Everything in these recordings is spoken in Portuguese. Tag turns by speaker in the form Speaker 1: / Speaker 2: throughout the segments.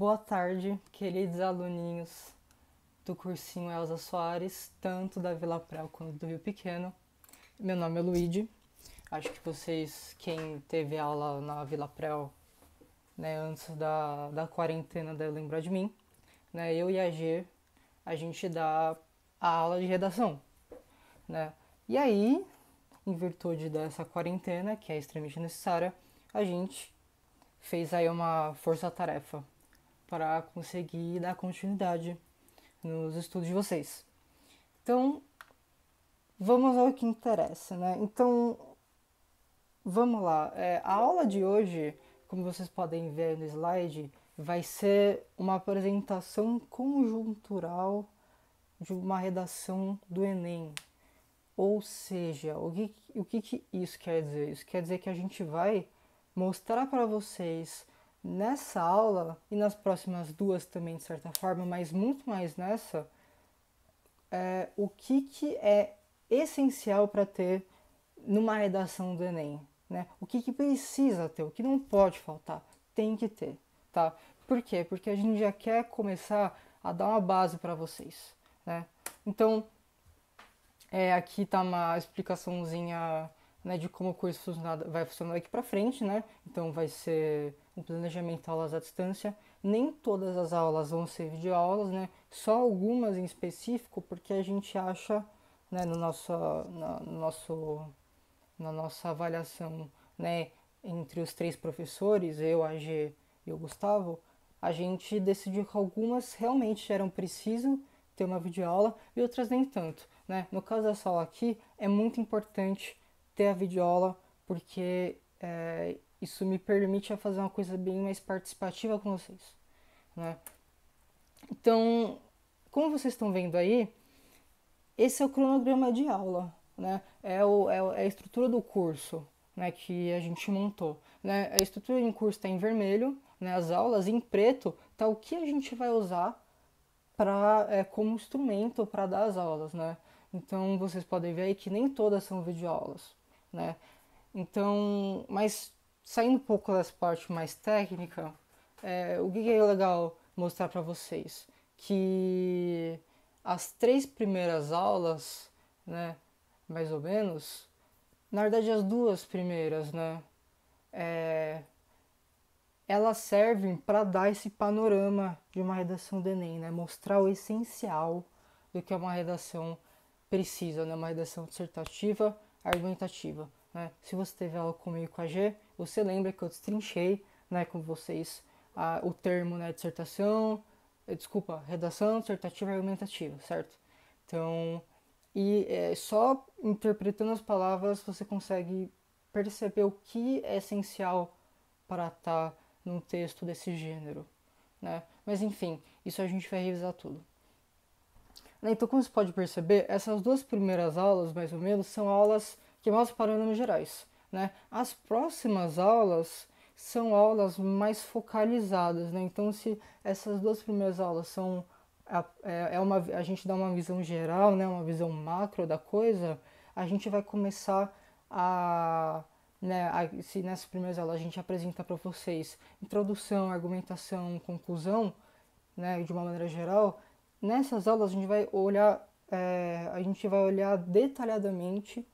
Speaker 1: Boa tarde, queridos aluninhos do cursinho Elza Soares, tanto da Vila Prel quanto do Rio Pequeno. Meu nome é Luíde. Acho que vocês, quem teve aula na Vila Prel, né, antes da quarentena, deve lembrar de mim. Né, eu e a G, a gente dá a aula de redação. Né? E aí, em virtude dessa quarentena, que é extremamente necessária, a gente fez aí uma força-tarefa para conseguir dar continuidade nos estudos de vocês. Então, vamos ao que interessa, né? Então, vamos lá. A aula de hoje, como vocês podem ver no slide, vai ser uma apresentação conjuntural de uma redação do Enem. Ou seja, o que isso quer dizer? Isso quer dizer que a gente vai mostrar para vocês nessa aula e nas próximas duas também, de certa forma, mas muito mais nessa, o que é essencial para ter numa redação do Enem, né? O que precisa ter, o que não pode faltar, tem que ter, tá? Por quê? Porque a gente já quer começar a dar uma base para vocês, né? Então, aqui tá uma explicaçãozinha, né, de como o curso vai funcionar daqui para frente, né? Então vai ser um planejamento de aulas à distância. Nem todas as aulas vão ser videoaulas, né? Só algumas em específico, porque a gente acha, né, na nossa avaliação, né, entre os três professores, eu, a G e o Gustavo, a gente decidiu que algumas realmente eram preciso ter uma videoaula e outras nem tanto, né? No caso dessa aula aqui, é muito importante ter a videoaula porque isso me permite fazer uma coisa bem mais participativa com vocês, né? Então, como vocês estão vendo aí, esse é o cronograma de aula, né? É a estrutura do curso, né, que a gente montou, né? A estrutura em curso está em vermelho, né, as aulas em preto tá o que a gente vai usar como instrumento para dar as aulas, né? Então vocês podem ver aí que nem todas são videoaulas, né? Então, mas saindo um pouco dessa parte mais técnica, o que é legal mostrar para vocês? Que as três primeiras aulas, né, mais ou menos, na verdade as duas primeiras, né, é, elas servem para dar esse panorama de uma redação do Enem, né, mostrar o essencial do que é uma redação precisa, né, uma redação dissertativa, argumentativa. Né? Se você teve aula comigo com a G, você lembra que eu destrinchei, né, com vocês o termo, né, dissertação, redação dissertativa e argumentativa, certo? Então, só interpretando as palavras você consegue perceber o que é essencial para estar num texto desse gênero, né? Mas enfim, isso a gente vai revisar tudo. Então, como você pode perceber, essas duas primeiras aulas, mais ou menos, são aulas que mostram parâmetros gerais, né? As próximas aulas são aulas mais focalizadas, né? Então, se essas duas primeiras aulas são a gente dá uma visão geral, né? Uma visão macro da coisa, a gente vai começar se nessas primeiras aulas a gente apresenta para vocês introdução, argumentação, conclusão, né? De uma maneira geral. Nessas aulas a gente vai olhar detalhadamente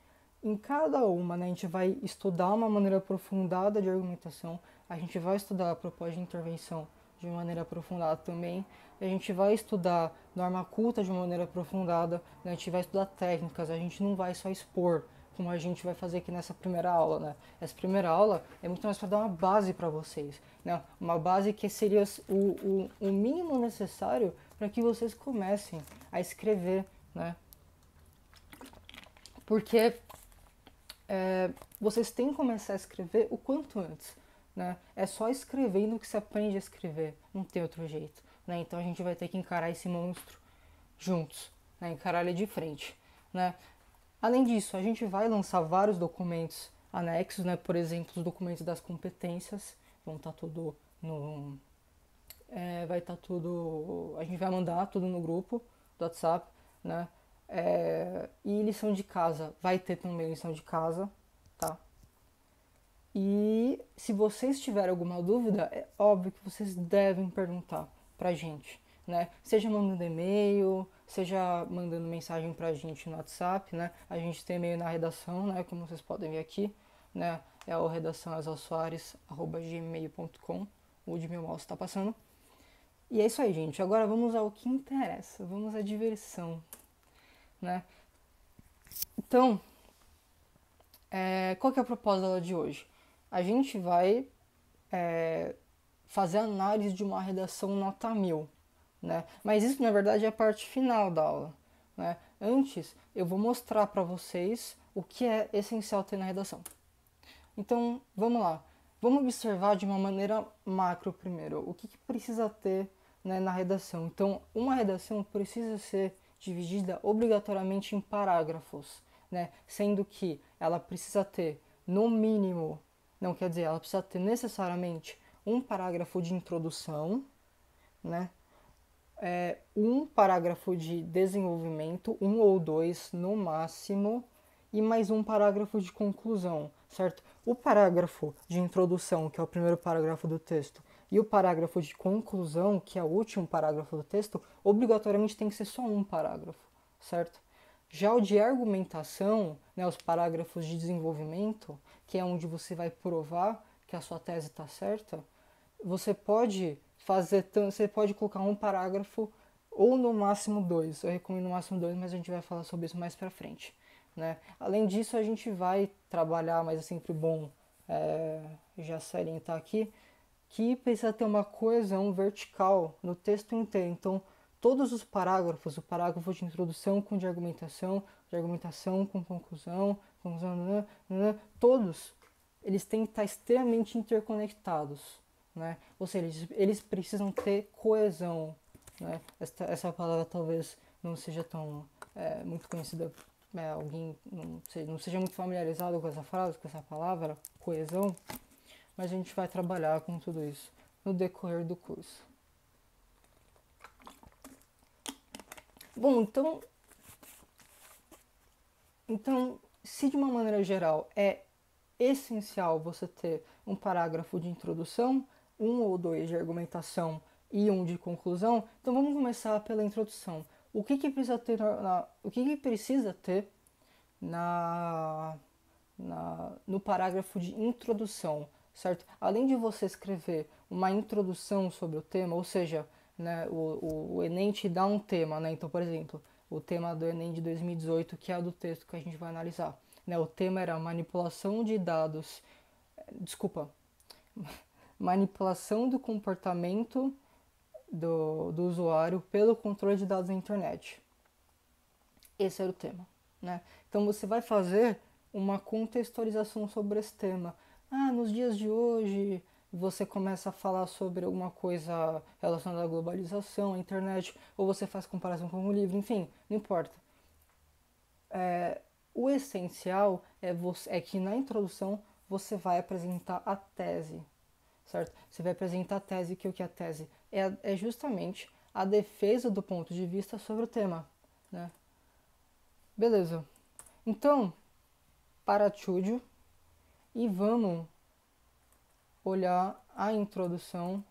Speaker 1: em cada uma, né? A gente vai estudar uma maneira aprofundada de argumentação, a gente vai estudar a proposta de intervenção de maneira aprofundada também, a gente vai estudar norma culta de maneira aprofundada, né? A gente vai estudar técnicas, a gente não vai só expor, como a gente vai fazer aqui nessa primeira aula, né? Essa primeira aula é muito mais para dar uma base para vocês, né? Uma base que seria o mínimo necessário para que vocês comecem a escrever, né? Porque vocês têm que começar a escrever o quanto antes, né? É só escrevendo que se aprende a escrever, não tem outro jeito, né? Então a gente vai ter que encarar esse monstro juntos, né? Encarar ele de frente, né? Além disso, a gente vai lançar vários documentos anexos, né? Por exemplo, os documentos das competências, vão estar tudo no... vai estar tudo... A gente vai mandar tudo no grupo do WhatsApp, né? E lição de casa, vai ter também lição de casa, tá? E se vocês tiverem alguma dúvida, é óbvio que vocês devem perguntar pra gente, né? Seja mandando e-mail, seja mandando mensagem pra gente no WhatsApp, né? A gente tem e-mail na redação, né? Como vocês podem ver aqui, né? É o redaçãoasalsoares@gmail.com. O de meu mouse está passando. E é isso aí, gente. Agora vamos ao que interessa. Vamos à diversão, né? Então, qual que é a proposta da aula de hoje? A gente vai fazer análise de uma redação nota 1000, né? Mas isso, na verdade, é a parte final da aula, né? Antes, eu vou mostrar para vocês o que é essencial ter na redação. Então, vamos lá. Vamos observar de uma maneira macro primeiro. O que precisa ter, né, na redação? Então, uma redação precisa ser dividida obrigatoriamente em parágrafos, né? Sendo que ela precisa ter, no mínimo, não quer dizer, ela precisa ter necessariamente um parágrafo de introdução, né? Um parágrafo de desenvolvimento, um ou dois no máximo, e mais um parágrafo de conclusão, certo? O parágrafo de introdução, que é o primeiro parágrafo do texto, e o parágrafo de conclusão, que é o último parágrafo do texto, obrigatoriamente tem que ser só um parágrafo, certo? Já o de argumentação, né, os parágrafos de desenvolvimento, que é onde você vai provar que a sua tese está certa, você pode você pode colocar um parágrafo ou no máximo dois. Eu recomendo no máximo dois, mas a gente vai falar sobre isso mais pra frente, né? Além disso, a gente vai trabalhar, mas é sempre bom já salientar aqui, que precisa ter uma coesão vertical no texto inteiro. Então, todos os parágrafos, o parágrafo de introdução com de argumentação com conclusão, todos eles têm que estar extremamente interconectados, né? Ou seja, eles precisam ter coesão, né? Essa palavra talvez não seja tão muito conhecida, alguém não seja muito familiarizado com essa frase, com essa palavra, coesão, mas a gente vai trabalhar com tudo isso no decorrer do curso. Bom, então, se de uma maneira geral é essencial você ter um parágrafo de introdução, um ou dois de argumentação e um de conclusão, então vamos começar pela introdução. O que precisa ter no parágrafo de introdução, certo? Além de você escrever uma introdução sobre o tema, ou seja, né, o Enem te dá um tema, né? Então, por exemplo, o tema do Enem de 2018, que é o do texto que a gente vai analisar, né? O tema era manipulação de dados, manipulação do comportamento do usuário pelo controle de dados na internet. Esse era o tema, né? Então você vai fazer uma contextualização sobre esse tema. Nos dias de hoje você começa a falar sobre alguma coisa relacionada à globalização, à internet, ou você faz comparação com um livro, enfim, não importa. O essencial é que na introdução você vai apresentar a tese, certo? Você vai apresentar a tese, que o que é a tese? É justamente a defesa do ponto de vista sobre o tema, né? Beleza. Então, para Túlio e vamos olhar a introdução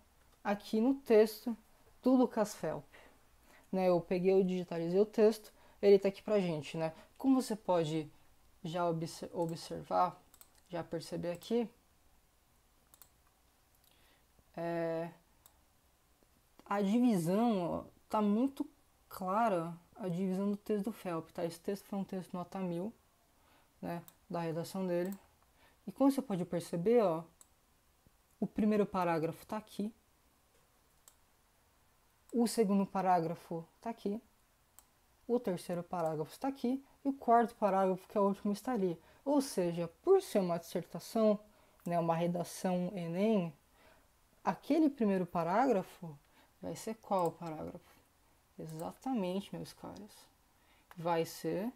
Speaker 1: aqui no texto do Lucas Felp, né? Eu digitalizei o texto, ele está aqui pra gente, né? Como você pode já observar, já perceber aqui, a divisão está muito clara, a divisão do texto do Felp, tá? Esse texto foi um texto nota 1000, né, da redação dele. E como você pode perceber, ó, o primeiro parágrafo está aqui, o segundo parágrafo está aqui, o terceiro parágrafo está aqui e o quarto parágrafo, que é o último, está ali. Ou seja, por ser uma dissertação, né, uma redação Enem, aquele primeiro parágrafo vai ser qual parágrafo? Exatamente, meus caros. Vai ser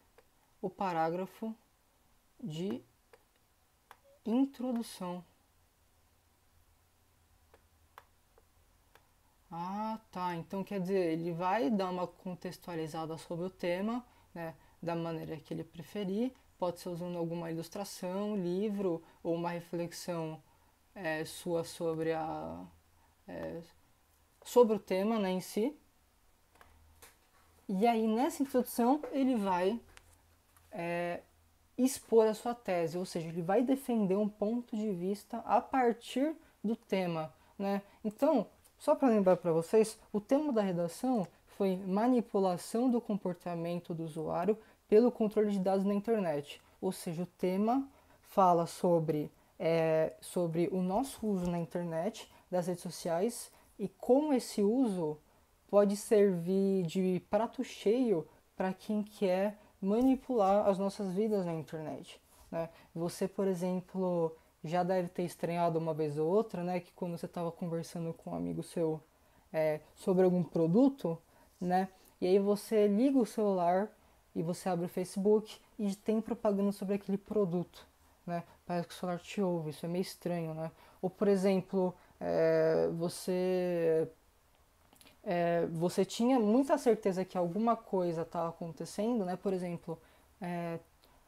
Speaker 1: o parágrafo de introdução. Tá. Então quer dizer, ele vai dar uma contextualizada sobre o tema, né, da maneira que ele preferir, pode ser usando alguma ilustração, livro ou uma reflexão sua sobre sobre o tema, né, em si. E aí nessa introdução ele vai expor a sua tese, ou seja, ele vai defender um ponto de vista a partir do tema, né? Então, só para lembrar para vocês, o tema da redação foi manipulação do comportamento do usuário pelo controle de dados na internet. Ou seja, o tema fala sobre o nosso uso na internet, das redes sociais, e como esse uso pode servir de prato cheio para quem quer manipular as nossas vidas na internet, né? Você, por exemplo, já deve ter estranhado uma vez ou outra, né, que quando você estava conversando com um amigo seu sobre algum produto, né, e aí você liga o celular e você abre o Facebook e tem propaganda sobre aquele produto, né? Parece que o celular te ouve, isso é meio estranho, né? Ou, por exemplo, você tinha muita certeza que alguma coisa estava acontecendo, né? Por exemplo, é,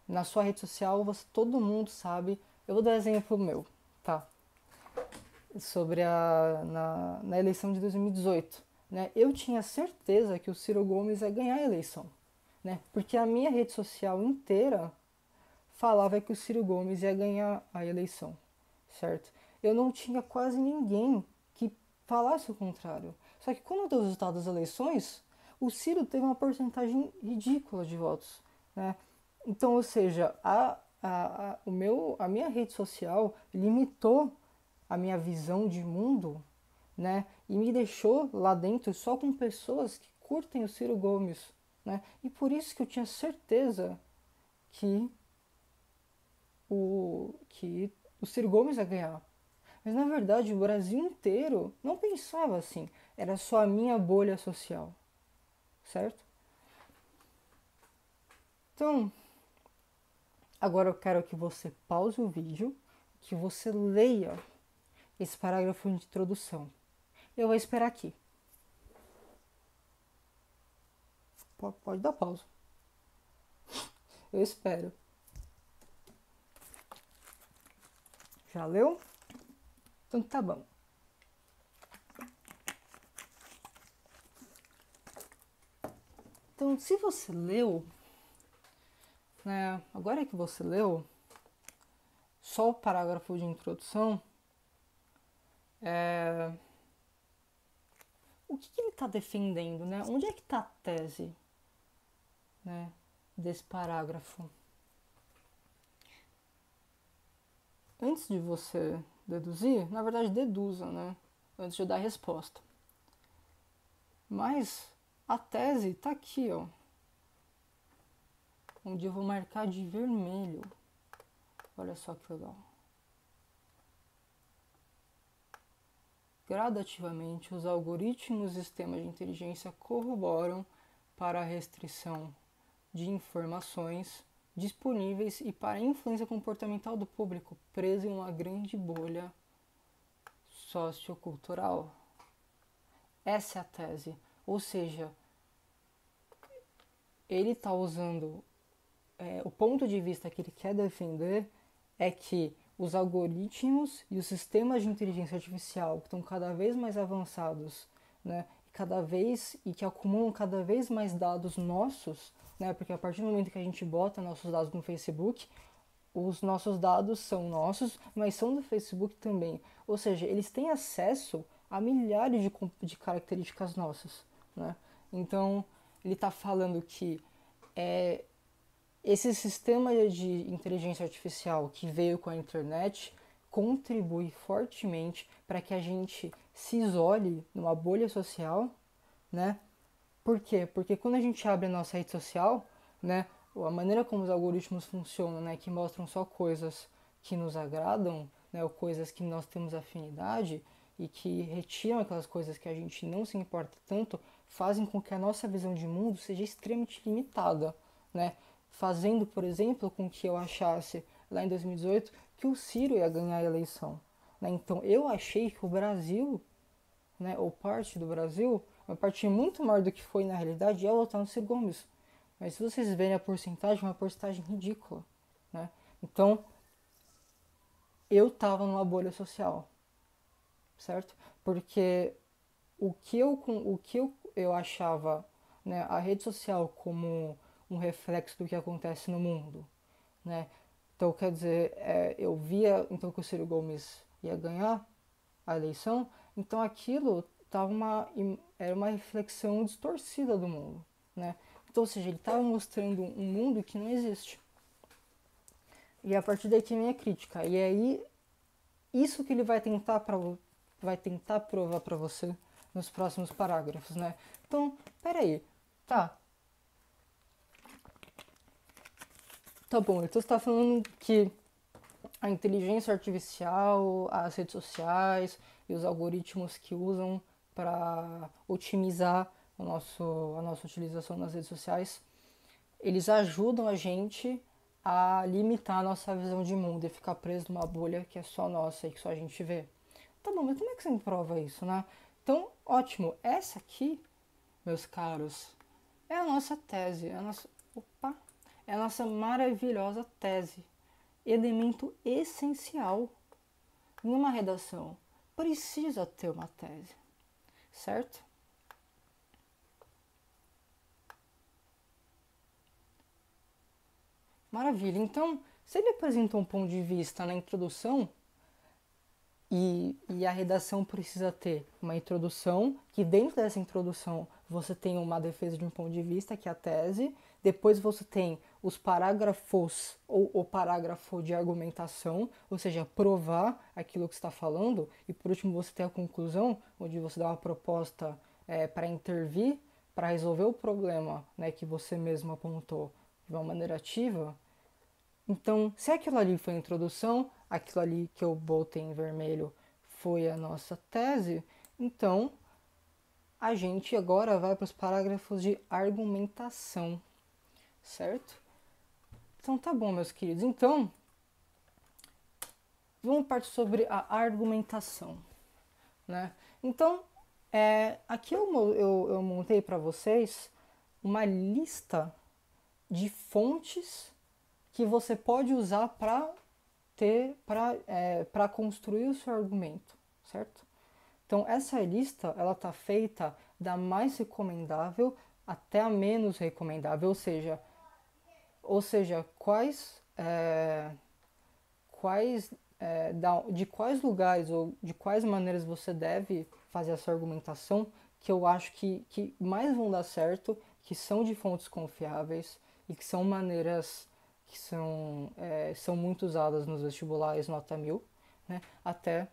Speaker 1: na sua rede social, todo mundo sabe. Eu vou dar exemplo meu, tá? Sobre na eleição de 2018, né? Eu tinha certeza que o Ciro Gomes ia ganhar a eleição, né? Porque a minha rede social inteira falava que o Ciro Gomes ia ganhar a eleição, certo? Eu não tinha quase ninguém que falasse o contrário. Só que quando deu os resultados das eleições, o Ciro teve uma porcentagem ridícula de votos, né? Então, ou seja, a minha rede social limitou a minha visão de mundo, né? E me deixou lá dentro só com pessoas que curtem o Ciro Gomes, né? E por isso que eu tinha certeza que o Ciro Gomes ia ganhar. Mas na verdade o Brasil inteiro não pensava assim. Era só a minha bolha social, certo? Então, agora eu quero que você pause o vídeo, que você leia esse parágrafo de introdução. Eu vou esperar aqui. Pode dar pausa. Eu espero. Já leu? Então tá bom. Então, se você leu, né, agora que você leu, só o parágrafo de introdução, o que ele está defendendo, né? Onde é que está a tese, né, desse parágrafo? Antes de você deduzir, na verdade deduza, né? Antes de eu dar a resposta. Mas a tese está aqui, ó. Onde eu vou marcar de vermelho. Olha só que legal. Gradativamente, os algoritmos e sistemas de inteligência corroboram para a restrição de informações disponíveis e para a influência comportamental do público preso em uma grande bolha sociocultural. Essa é a tese. Ou seja, ele está usando o ponto de vista que ele quer defender é que os algoritmos e os sistemas de inteligência artificial que estão cada vez mais avançados, né, e que acumulam cada vez mais dados nossos, né, porque a partir do momento que a gente bota nossos dados no Facebook, os nossos dados são nossos, mas são do Facebook também. Ou seja, eles têm acesso a milhares de características nossas, né? Então, ele está falando que esse sistema de inteligência artificial que veio com a internet contribui fortemente para que a gente se isole numa bolha social, né? Por quê? Porque quando a gente abre a nossa rede social, né, a maneira como os algoritmos funcionam, né, que mostram só coisas que nos agradam, né, ou coisas que nós temos afinidade e que retiram aquelas coisas que a gente não se importa tanto, fazem com que a nossa visão de mundo seja extremamente limitada, né? Fazendo, por exemplo, com que eu achasse lá em 2018 que o Ciro ia ganhar a eleição, né? Então eu achei que o Brasil, né, ou parte do Brasil, uma parte muito maior do que foi na realidade, ia votar no Ciro Gomes. Mas se vocês verem a porcentagem, é uma porcentagem ridícula, Então, eu estava numa bolha social, certo? Porque eu achava, né, a rede social como um reflexo do que acontece no mundo, né? Então, quer dizer, eu via então que o Ciro Gomes ia ganhar a eleição, então aquilo era uma reflexão distorcida do mundo, né? Então, ou seja, ele estava mostrando um mundo que não existe. E a partir daí que vem a crítica. E aí, isso que ele vai tentar provar para você nos próximos parágrafos, né? Então, peraí, tá, tá bom, então você está falando que a inteligência artificial, as redes sociais e os algoritmos que usam para otimizar a nossa utilização nas redes sociais, eles ajudam a gente a limitar a nossa visão de mundo e ficar preso numa bolha que é só nossa e que só a gente vê. Tá bom, mas como é que você prova isso, né? Então, ótimo. Essa aqui, meus caros, é a nossa tese, é a nossa maravilhosa tese. Elemento essencial numa redação. Precisa ter uma tese, certo? Maravilha. Então, se ele apresentou um ponto de vista na introdução, e a redação precisa ter uma introdução, que dentro dessa introdução você tem uma defesa de um ponto de vista, que é a tese, depois você tem os parágrafos ou o parágrafo de argumentação, ou seja, provar aquilo que está falando, e por último você tem a conclusão, onde você dá uma proposta para intervir, para resolver o problema, né, que você mesmo apontou de uma maneira ativa. Então, se aquilo ali foi a introdução, aquilo ali que eu botei em vermelho foi a nossa tese, então a gente agora vai para os parágrafos de argumentação, certo? Então tá bom, meus queridos. Então, vamos partir sobre a argumentação, né? Então, aqui eu montei para vocês uma lista de fontes que você pode usar para construir o seu argumento, certo? Então essa lista ela está feita da mais recomendável até a menos recomendável, ou seja, de quais lugares ou de quais maneiras você deve fazer essa argumentação, que eu acho que mais vão dar certo, que são de fontes confiáveis e que são maneiras que são muito usadas nos vestibulares nota 1000, né, até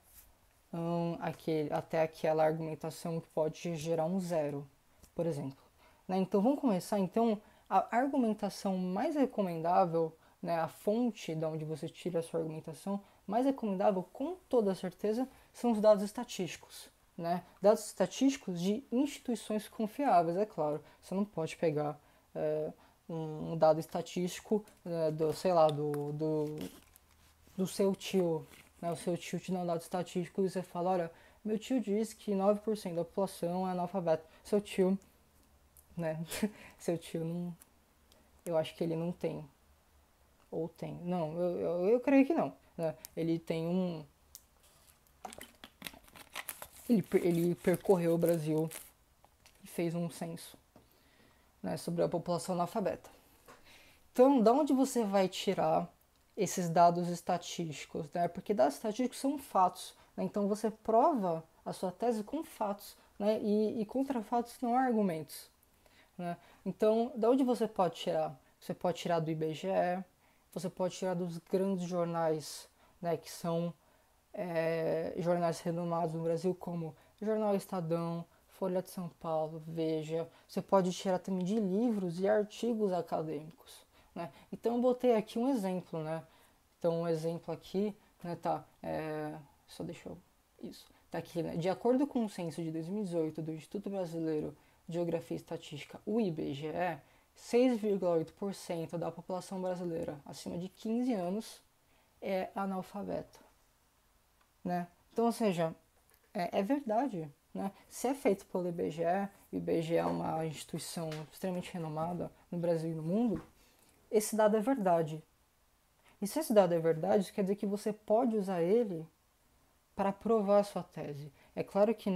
Speaker 1: aquela argumentação que pode gerar um zero, por exemplo. Né? Então vamos começar. Então a argumentação mais recomendável, né, a fonte de onde você tira a sua argumentação mais recomendável, com toda certeza, são os dados estatísticos. Né? Dados estatísticos de instituições confiáveis, é claro. Você não pode pegar um dado estatístico sei lá, do seu tio, né? O seu tio te dá um dado estatístico e você fala, olha, meu tio diz que 9% da população é analfabeto. Seu tio, né? Seu tio não. Eu acho que ele não tem. Ou tem. Não, eu creio que não. Né? Ele tem um. Ele percorreu o Brasil e fez um censo, né, sobre a população analfabeta. Então, da onde você vai tirar esses dados estatísticos, né? Porque dados estatísticos são fatos, né? Então você prova a sua tese com fatos, né? E contra fatos não há argumentos, né? Então, da onde você pode tirar? Você pode tirar do IBGE, você pode tirar dos grandes jornais, né? Que são jornais renomados no Brasil, como Jornal Estadão, Folha de São Paulo, Veja. Você pode tirar também de livros e artigos acadêmicos. Né? Então eu botei aqui um exemplo, né? Então um exemplo aqui, né, tá, só deixa eu, isso, tá aqui, né? De acordo com o censo de 2018 do Instituto Brasileiro de Geografia e Estatística, o IBGE, 6,8% da população brasileira acima de 15 anos é analfabeta, né? Então, ou seja, é verdade, né? Se é feito pelo IBGE, o IBGE é uma instituição extremamente renomada no Brasil e no mundo, esse dado é verdade. E se esse dado é verdade, isso quer dizer que você pode usar ele para provar a sua tese. É claro que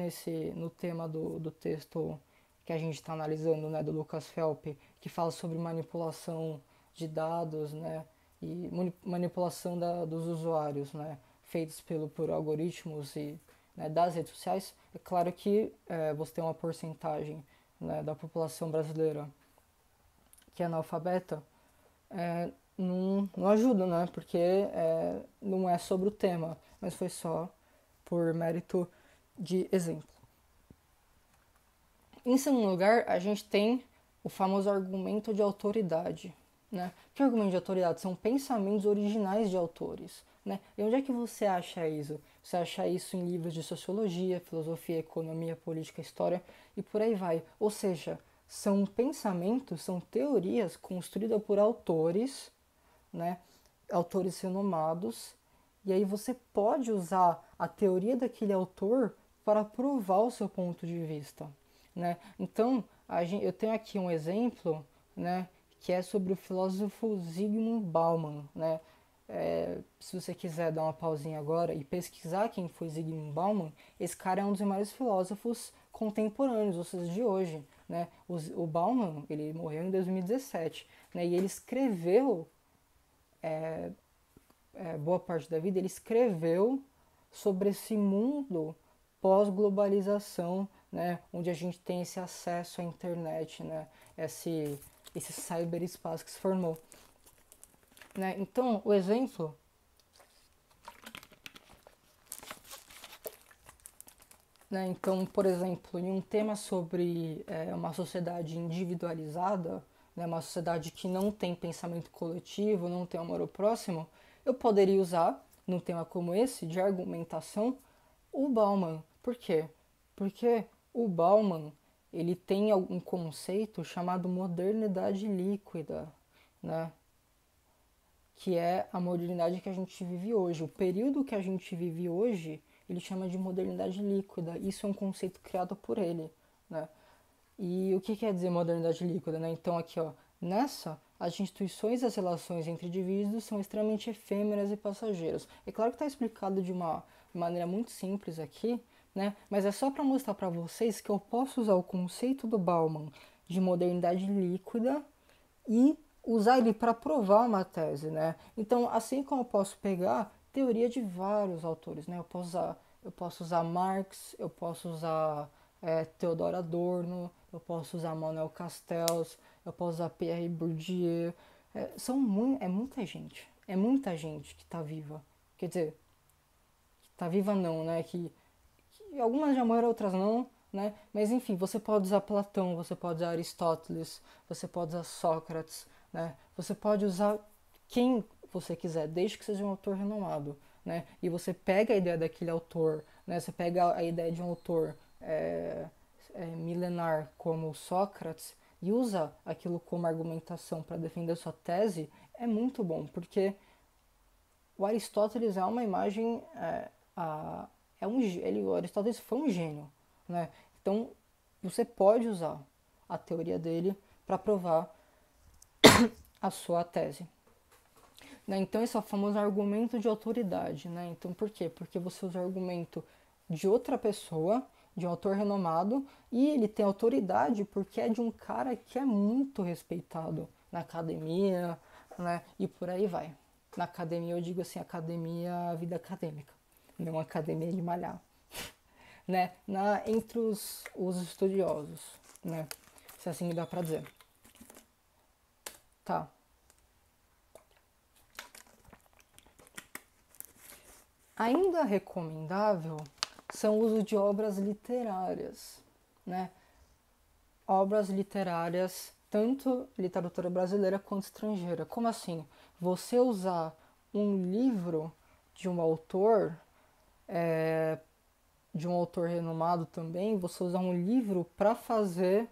Speaker 1: no tema do texto que a gente está analisando, né, do Lucas Felp, que fala sobre manipulação de dados, né, e manipulação dos usuários, né, feitos por algoritmos e, né, das redes sociais, é claro que você tem uma porcentagem, né, da população brasileira que é analfabeta, não ajuda, né, porque não é sobre o tema, mas foi só por mérito de exemplo. Em segundo lugar, a gente tem o famoso argumento de autoridade. Né? Que argumento de autoridade? São pensamentos originais de autores. Né? E onde é que você acha isso? Você acha isso em livros de sociologia, filosofia, economia, política, história e por aí vai. Ou seja, são pensamentos, são teorias construídas por autores, né? Autores renomados, e aí você pode usar a teoria daquele autor para provar o seu ponto de vista. Né? Então, eu tenho aqui um exemplo, né, que é sobre o filósofo Zygmunt Bauman. Né? Se você quiser dar uma pausinha agora e pesquisar quem foi Zygmunt Bauman, esse cara é um dos maiores filósofos contemporâneos, ou seja, de hoje. Né? O Bauman, ele morreu em 2017, né? E ele escreveu, boa parte da vida, ele escreveu sobre esse mundo pós-globalização, né, onde a gente tem esse acesso à internet, né, esse cyberespaço que se formou. Né? Então, o exemplo né, então, por exemplo, em um tema sobre uma sociedade individualizada, né, uma sociedade que não tem pensamento coletivo, não tem amor ao próximo, eu poderia usar, num tema como esse, de argumentação, o Bauman. Por quê? Porque o Bauman ele tem um conceito chamado modernidade líquida, né? Que é a modernidade que a gente vive hoje. O período que a gente vive hoje, ele chama de modernidade líquida. Isso é um conceito criado por ele, né? E o que quer dizer modernidade líquida, né? Então aqui, ó, as instituições e as relações entre indivíduos são extremamente efêmeras e passageiras. É claro que está explicado de uma maneira muito simples aqui, né? Mas é só para mostrar para vocês que eu posso usar o conceito do Bauman de modernidade líquida e usar ele para provar uma tese, né? Então, assim como eu posso pegar teoria de vários autores, né? Eu posso usar Marx, eu posso usar Theodor Adorno, eu posso usar Manuel Castells, eu posso usar Pierre Bourdieu. É muita gente que está viva. Quer dizer, que está viva não, né? Que algumas já morreram, outras não, né? Mas enfim, você pode usar Platão, você pode usar Aristóteles, você pode usar Sócrates, né? Você pode usar quem você quiser, desde que seja um autor renomado, né? E você pega a ideia daquele autor, né? Você pega a ideia de um autor milenar como Sócrates e usa aquilo como argumentação para defender sua tese, é muito bom, porque o Aristóteles é uma imagem, o Aristóteles foi um gênio, né? Então você pode usar a teoria dele para provar a sua tese. Né? Então esse é o famoso argumento de autoridade, né? Então por quê? Porque você usa o argumento de outra pessoa, de um autor renomado, e ele tem autoridade porque é de um cara que é muito respeitado na academia, né? E por aí vai. Na academia eu digo assim, academia, vida acadêmica, não academia de malhar, né? Entre os estudiosos, né? Se assim dá pra dizer. Tá. Ainda recomendável são o uso de obras literárias, né? Obras literárias, tanto literatura brasileira quanto estrangeira. Como assim? Você usar um livro de um autor, de um autor renomado também, você usar um livro para fazer,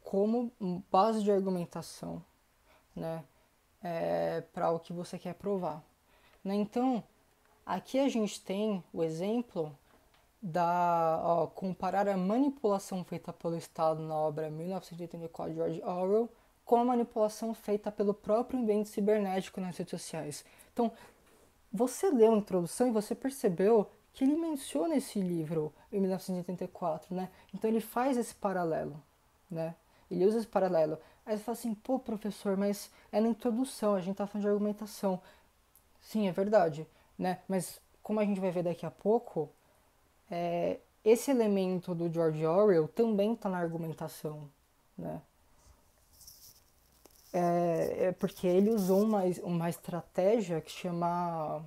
Speaker 1: como base de argumentação, né? Para o que você quer provar. Né? Então, aqui a gente tem o exemplo comparar a manipulação feita pelo Estado na obra 1984 de George Orwell com a manipulação feita pelo próprio ambiente cibernético nas redes sociais. Então, você leu a introdução e você percebeu que ele menciona esse livro em 1984, né? Então ele faz esse paralelo, né? Ele usa esse paralelo. Aí você fala assim, pô, professor, mas é na introdução, a gente tá falando de argumentação. Sim, é verdade, né? Mas como a gente vai ver daqui a pouco, esse elemento do George Orwell também está na argumentação, né? É porque ele usou uma estratégia que chama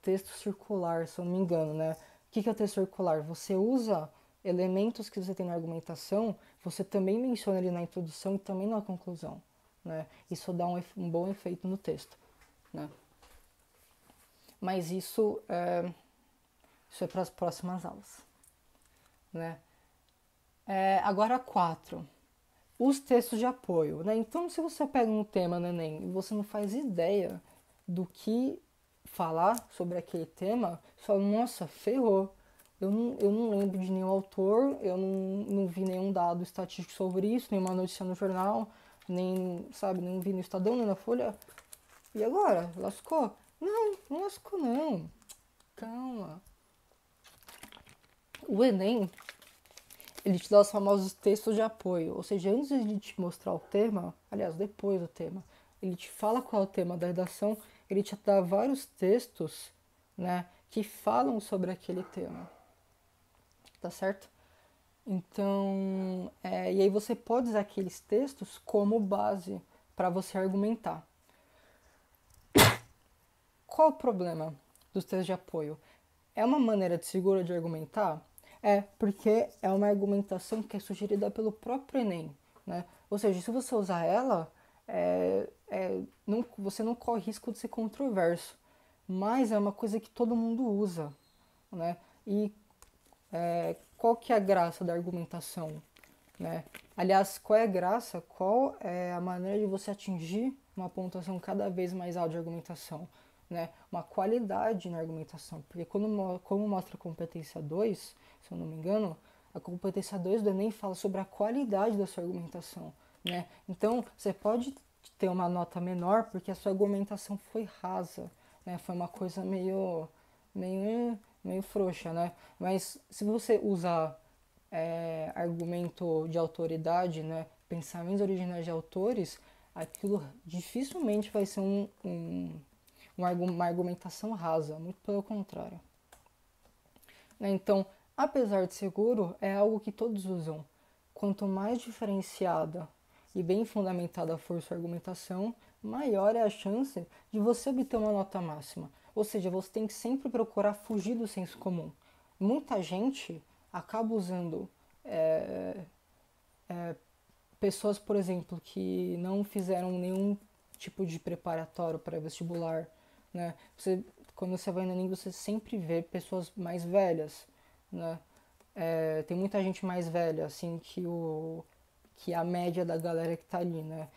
Speaker 1: texto circular, se eu não me engano, né? O que é o texto circular? Você usa elementos que você tem na argumentação, você também menciona ele na introdução e também na conclusão, né? Isso dá um bom efeito no texto, né? Mas isso é para as próximas aulas, né? Agora 4. Os textos de apoio, né? Então, se você pega um tema no Enem e você não faz ideia do que falar sobre aquele tema, você fala, nossa, ferrou. Eu não lembro de nenhum autor, eu não vi nenhum dado estatístico sobre isso, nenhuma notícia no jornal, nem, sabe, não vi no Estadão, nem na Folha. E agora? Lascou? Não lascou não. Calma. O Enem, ele te dá os famosos textos de apoio, ou seja, antes de te mostrar o tema, aliás, depois do tema, ele te fala qual é o tema da redação, ele te dá vários textos, né, que falam sobre aquele tema, tá certo? Então, e aí você pode usar aqueles textos como base para você argumentar. Qual o problema dos textos de apoio? É uma maneira de segura de argumentar? Porque é uma argumentação que é sugerida pelo próprio Enem, né? Ou seja, se você usar ela, você não corre risco de ser controverso, mas é uma coisa que todo mundo usa, né? E qual que é a graça da argumentação, né? Aliás, qual é a graça? Qual é a maneira de você atingir uma pontuação cada vez mais alta de argumentação, né? Uma qualidade na argumentação, porque como mostra a competência 2, se eu não me engano, a competência 2 do Enem fala sobre a qualidade da sua argumentação, né? Então, você pode ter uma nota menor porque a sua argumentação foi rasa, né? Foi uma coisa meio frouxa, né? Mas se você usar argumento de autoridade, né? Pensamentos originais de autores, aquilo dificilmente vai ser uma argumentação rasa, muito pelo contrário. Né? Então, apesar de seguro, é algo que todos usam. Quanto mais diferenciada e bem fundamentada for sua argumentação, maior é a chance de você obter uma nota máxima. Ou seja, você tem que sempre procurar fugir do senso comum. Muita gente acaba usando pessoas, por exemplo, que não fizeram nenhum tipo de preparatório para vestibular, né? Quando você vai no Enem, você sempre vê pessoas mais velhas, né? Tem muita gente mais velha, assim, que a média da galera que tá ali, né?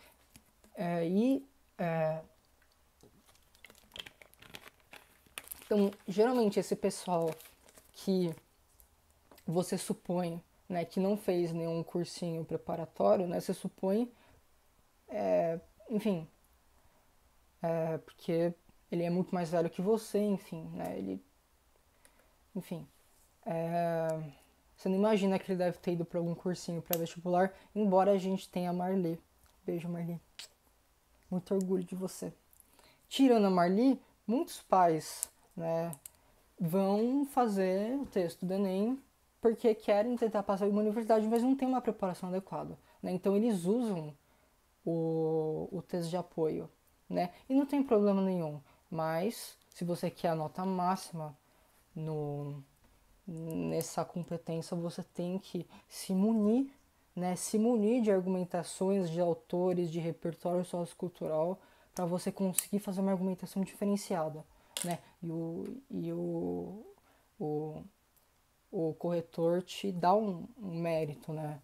Speaker 1: Então, geralmente esse pessoal que você supõe, né, que não fez nenhum cursinho preparatório, né, você supõe, enfim, porque ele é muito mais velho que você, enfim, né, enfim, você não imagina que ele deve ter ido para algum cursinho pré-vestibular, embora a gente tenha a Marli. Beijo, Marli. Muito orgulho de você. Tirando a Marli, muitos pais, né, vão fazer o texto do Enem porque querem tentar passar em uma universidade, mas não tem uma preparação adequada, né? Então eles usam o texto de apoio, né? E não tem problema nenhum, mas se você quer a nota máxima nessa competência, você tem que se munir, né? Se munir de argumentações de autores, de repertório sociocultural, para você conseguir fazer uma argumentação diferenciada, né? O corretor te dá um mérito, né?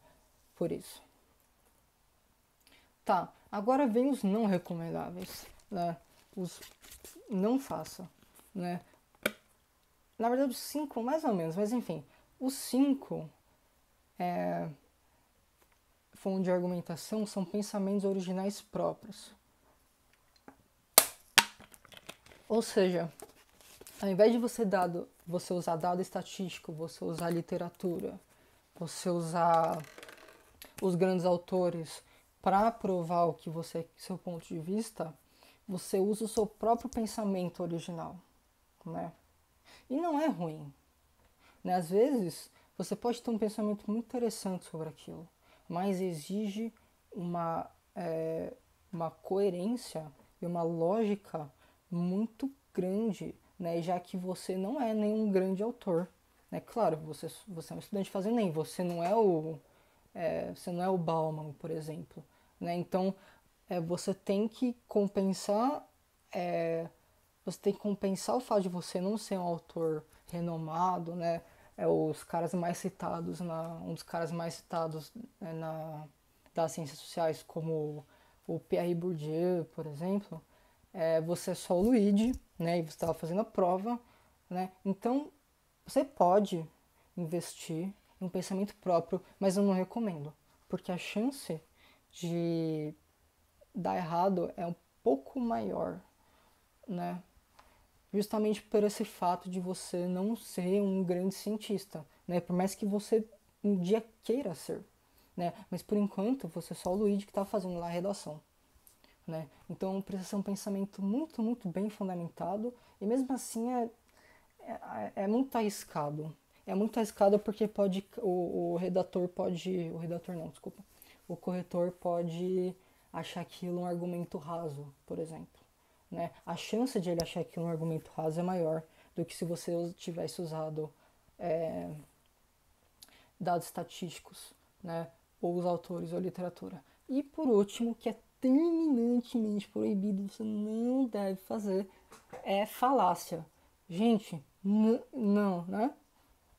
Speaker 1: Por isso. Tá, agora vem os não recomendáveis, né? Os não faça, né? Na verdade, os 5 mais ou menos, mas enfim. Os 5 fonte de argumentação são pensamentos originais próprios. Ou seja, ao invés de você usar dado estatístico, você usar literatura, você usar os grandes autores para provar o que você, seu ponto de vista, você usa o seu próprio pensamento original, né? E não é ruim, né? Às vezes, você pode ter um pensamento muito interessante sobre aquilo, mas exige uma coerência e uma lógica muito grande, né? Já que você não é nenhum grande autor, né? Claro, você é um estudante fazendo Enem, você não é o Bauman, por exemplo, né? Então, você tem que compensar o fato de você não ser um autor renomado, né? Os caras mais citados um dos caras mais citados, né, das ciências sociais, como o Pierre Bourdieu, por exemplo, você é só o Luigi, né? E você estava fazendo a prova, né? Então você pode investir em um pensamento próprio, mas eu não recomendo, porque a chance de dar errado é um pouco maior, né? Justamente por esse fato de você não ser um grande cientista, né? Por mais que você um dia queira ser, né? Mas por enquanto você é só o Luigi que está fazendo lá a redação, né? Então precisa ser um pensamento muito, muito bem fundamentado e mesmo assim é muito arriscado. É muito arriscado porque o redator pode, o redator não, desculpa, o corretor pode achar aquilo um argumento raso, por exemplo, né? A chance de ele achar aquilo um argumento raso é maior do que se você tivesse usado dados estatísticos, né? Ou os autores ou a literatura. E por último, que é terminantemente proibido, você não deve fazer, é falácia. Gente, não, né?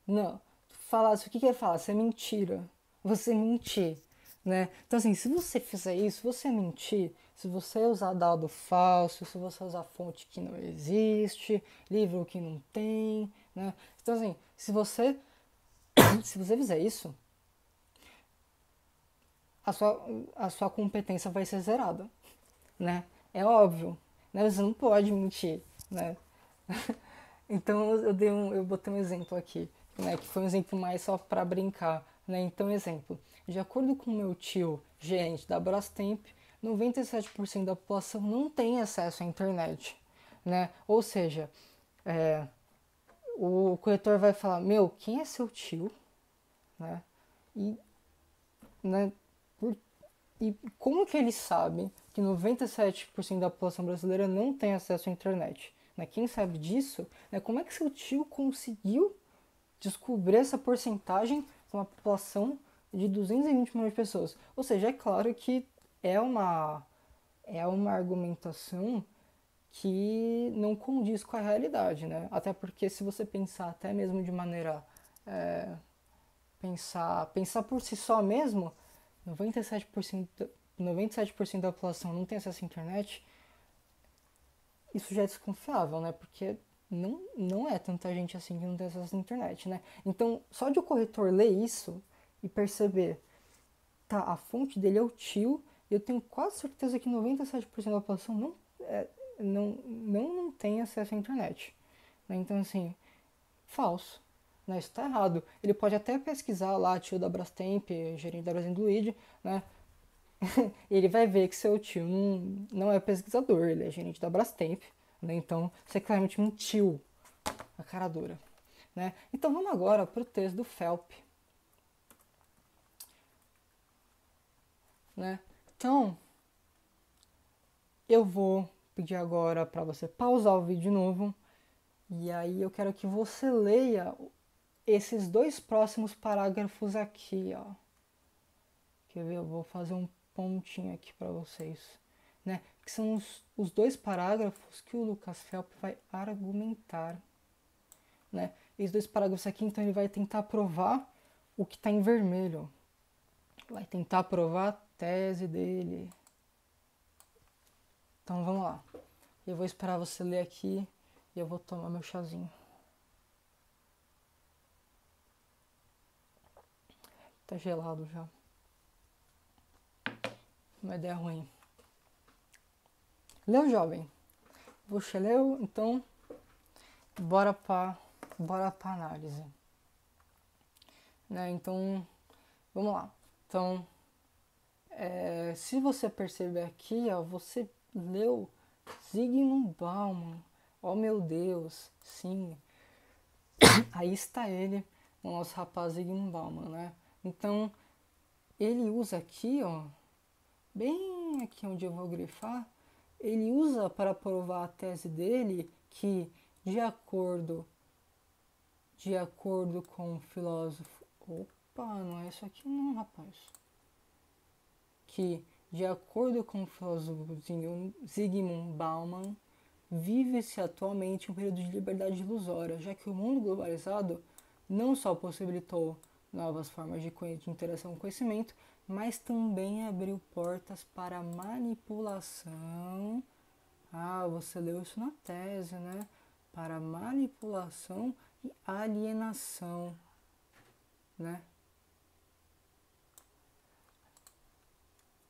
Speaker 1: Não. Falácia, o que é falácia? É mentira. Você mentir, né? Então assim, se você fizer isso, se você mentir, se você usar dado falso, se você usar fonte que não existe, livro que não tem, né? Então assim, se você fizer isso, a sua, a sua competência vai ser zerada, né? É óbvio, né? Você não pode mentir, né? Então eu botei um exemplo aqui, né? Que foi um exemplo mais só para brincar, né? Então, exemplo, de acordo com meu tio, gerente da Brastemp, 97% da população não tem acesso à internet, né? Ou seja, o corretor vai falar, meu, quem é seu tio, né? E, né, por E como que ele sabe que 97% da população brasileira não tem acesso à internet? Né? Quem sabe disso, né? Como é que seu tio conseguiu descobrir essa porcentagem de uma população de 220 milhões de pessoas? Ou seja, é claro que é uma, é uma argumentação que não condiz com a realidade, né? Até porque se você pensar até mesmo de maneira pensar por si só mesmo, 97% da população não tem acesso à internet, isso já é desconfiável, né? Porque não é tanta gente assim que não tem acesso à internet, né? Então, só de o corretor ler isso e perceber, tá, a fonte dele é o tio, eu tenho quase certeza que 97% da população não tem acesso à internet, né? Então, assim, falso. Né? Isso está errado. Ele pode até pesquisar lá, tio da Brastemp, gerente da Brasil Luigi, né? E ele vai ver que seu tio não é pesquisador, ele é gerente da Brastemp, né? Então você é claramente mentiu a cara dura, né? Então vamos agora para o texto do Phelps, né? Então eu vou pedir agora para você pausar o vídeo de novo e aí eu quero que você leia esses dois próximos parágrafos aqui, ó. Quer ver? Eu vou fazer um pontinho aqui para vocês, né? Que são os dois parágrafos que o Lucas Phelps vai argumentar, né? Esses dois parágrafos aqui, então ele vai tentar provar o que está em vermelho, vai tentar provar a tese dele. Então vamos lá. Eu vou esperar você ler aqui e eu vou tomar meu chazinho. Tá gelado já. uma ideia ruim. Leu, jovem? Você leu? Então, bora pra análise. Né? Então, vamos lá. Então, se você perceber aqui, ó, você leu Zygmunt Bauman. Oh, meu Deus, sim. Aí está ele, o nosso rapaz Zygmunt Bauman, né? Então, ele usa aqui, ó, bem aqui onde eu vou grifar, ele usa para provar a tese dele que, de acordo com o filósofo... Opa, não é isso aqui não, rapaz. Que, de acordo com o filósofo Zygmunt Bauman, vive-se atualmente um período de liberdade ilusória, já que o mundo globalizado não só possibilitou novas formas de interação com conhecimento, mas também abriu portas para manipulação. Ah, você leu isso na tese, né? Para manipulação e alienação, né?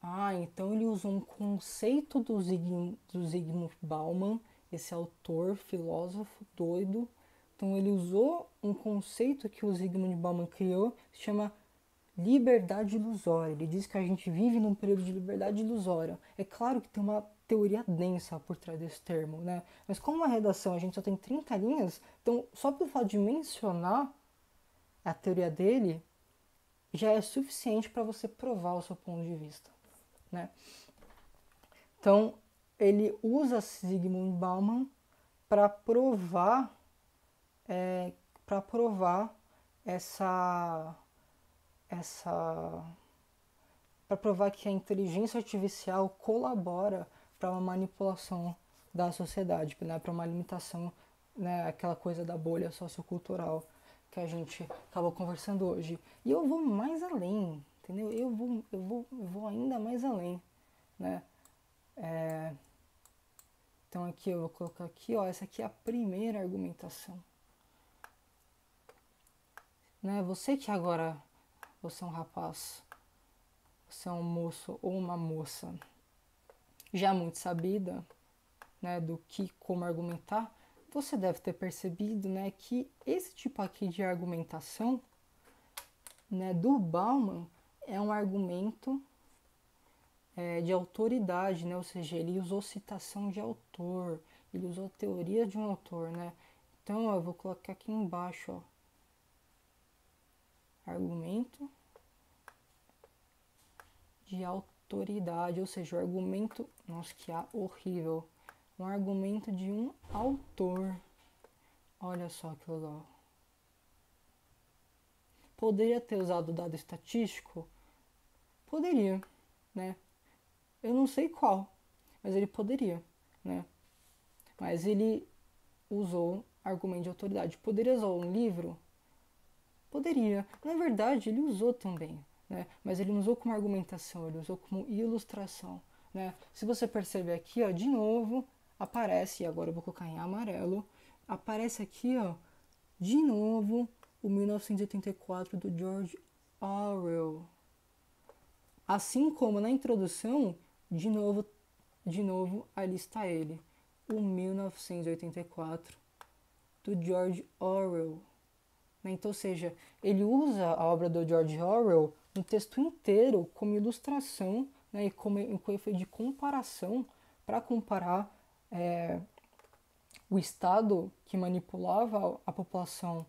Speaker 1: Ah, então ele usou um conceito do Zygmunt Bauman, esse autor, filósofo doido. Então ele usou um conceito que o Zygmunt Bauman criou, que se chama liberdade ilusória. Ele diz que a gente vive num período de liberdade ilusória. É claro que tem uma teoria densa por trás desse termo, né? Mas como a redação a gente só tem 30 linhas, então só pelo fato de mencionar a teoria dele, já é suficiente para você provar o seu ponto de vista, né? Então, ele usa Zygmunt Bauman para provar, essa para provar que a inteligência artificial colabora para uma manipulação da sociedade, né, para uma limitação, né, aquela coisa da bolha sociocultural que a gente acabou conversando hoje. E eu vou mais além, entendeu? Eu vou ainda mais além, né? Então aqui eu vou colocar aqui, ó, essa aqui é a primeira argumentação. Né? Você que agora, você é um rapaz, você é um moço ou uma moça já muito sabida, né, do que, como argumentar, você deve ter percebido, né, que esse tipo aqui de argumentação, né, do Bauman é um argumento de autoridade, né, ou seja, ele usou citação de autor, ele usou teoria de um autor, né. Então eu vou colocar aqui embaixo, ó, argumento de autoridade, ou seja, o argumento, nossa, que horrível, um argumento de um autor. Olha só que legal. Poderia ter usado dado estatístico? Poderia, né? Eu não sei qual, mas ele poderia, né? Mas ele usou argumento de autoridade. Poderia usar um livro? Poderia. Na verdade, ele usou também, né? Mas ele não usou como argumentação, ele usou como ilustração, né? Se você perceber aqui, ó, de novo, aparece, e agora eu vou colocar em amarelo, aparece aqui, ó, de novo, o 1984 do George Orwell. Assim como na introdução, de novo, ali está ele, o 1984 do George Orwell. Então, ou seja, ele usa a obra do George Orwell um texto inteiro como ilustração, né, e como efeito de comparação para comparar o Estado que manipulava a população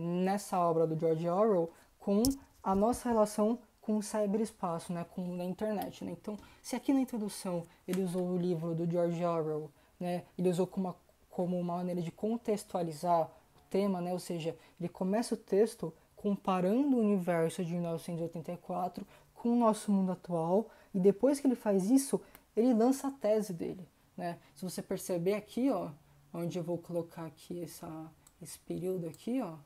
Speaker 1: nessa obra do George Orwell com a nossa relação com o cyberespaço, né, com a internet. Né? Então, se aqui na introdução ele usou o livro do George Orwell, né, ele usou como uma maneira de contextualizar o tema, né, ou seja, ele começa o texto comparando o universo de 1984 com o nosso mundo atual, e depois que ele faz isso, ele lança a tese dele. Né? Se você perceber aqui, ó, onde eu vou colocar aqui esse período aqui, ó,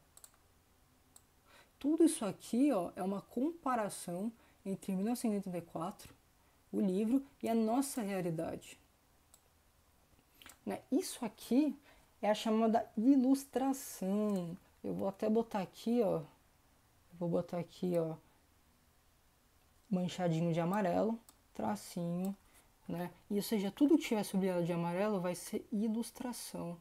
Speaker 1: tudo isso aqui, ó, é uma comparação entre 1984, o livro, e a nossa realidade. Né? Isso aqui é a chamada ilustração. Eu vou até botar aqui, ó, manchadinho de amarelo, tracinho, né? E ou seja, tudo que tiver sublinhado de amarelo vai ser ilustração.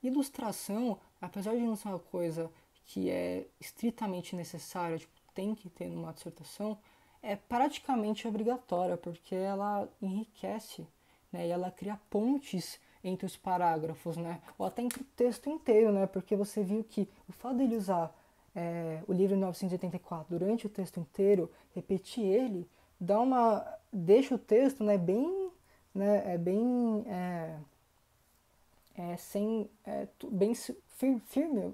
Speaker 1: Ilustração, apesar de não ser uma coisa que é estritamente necessária, tipo, tem que ter numa dissertação, é praticamente obrigatória, porque ela enriquece, né? E ela cria pontes entre os parágrafos, né? Ou até entre o texto inteiro, né? Porque você viu que o fato dele usar o livro de 1984 durante o texto inteiro, repetir ele, deixa o texto, né, bem, né, bem, sem, bem firme,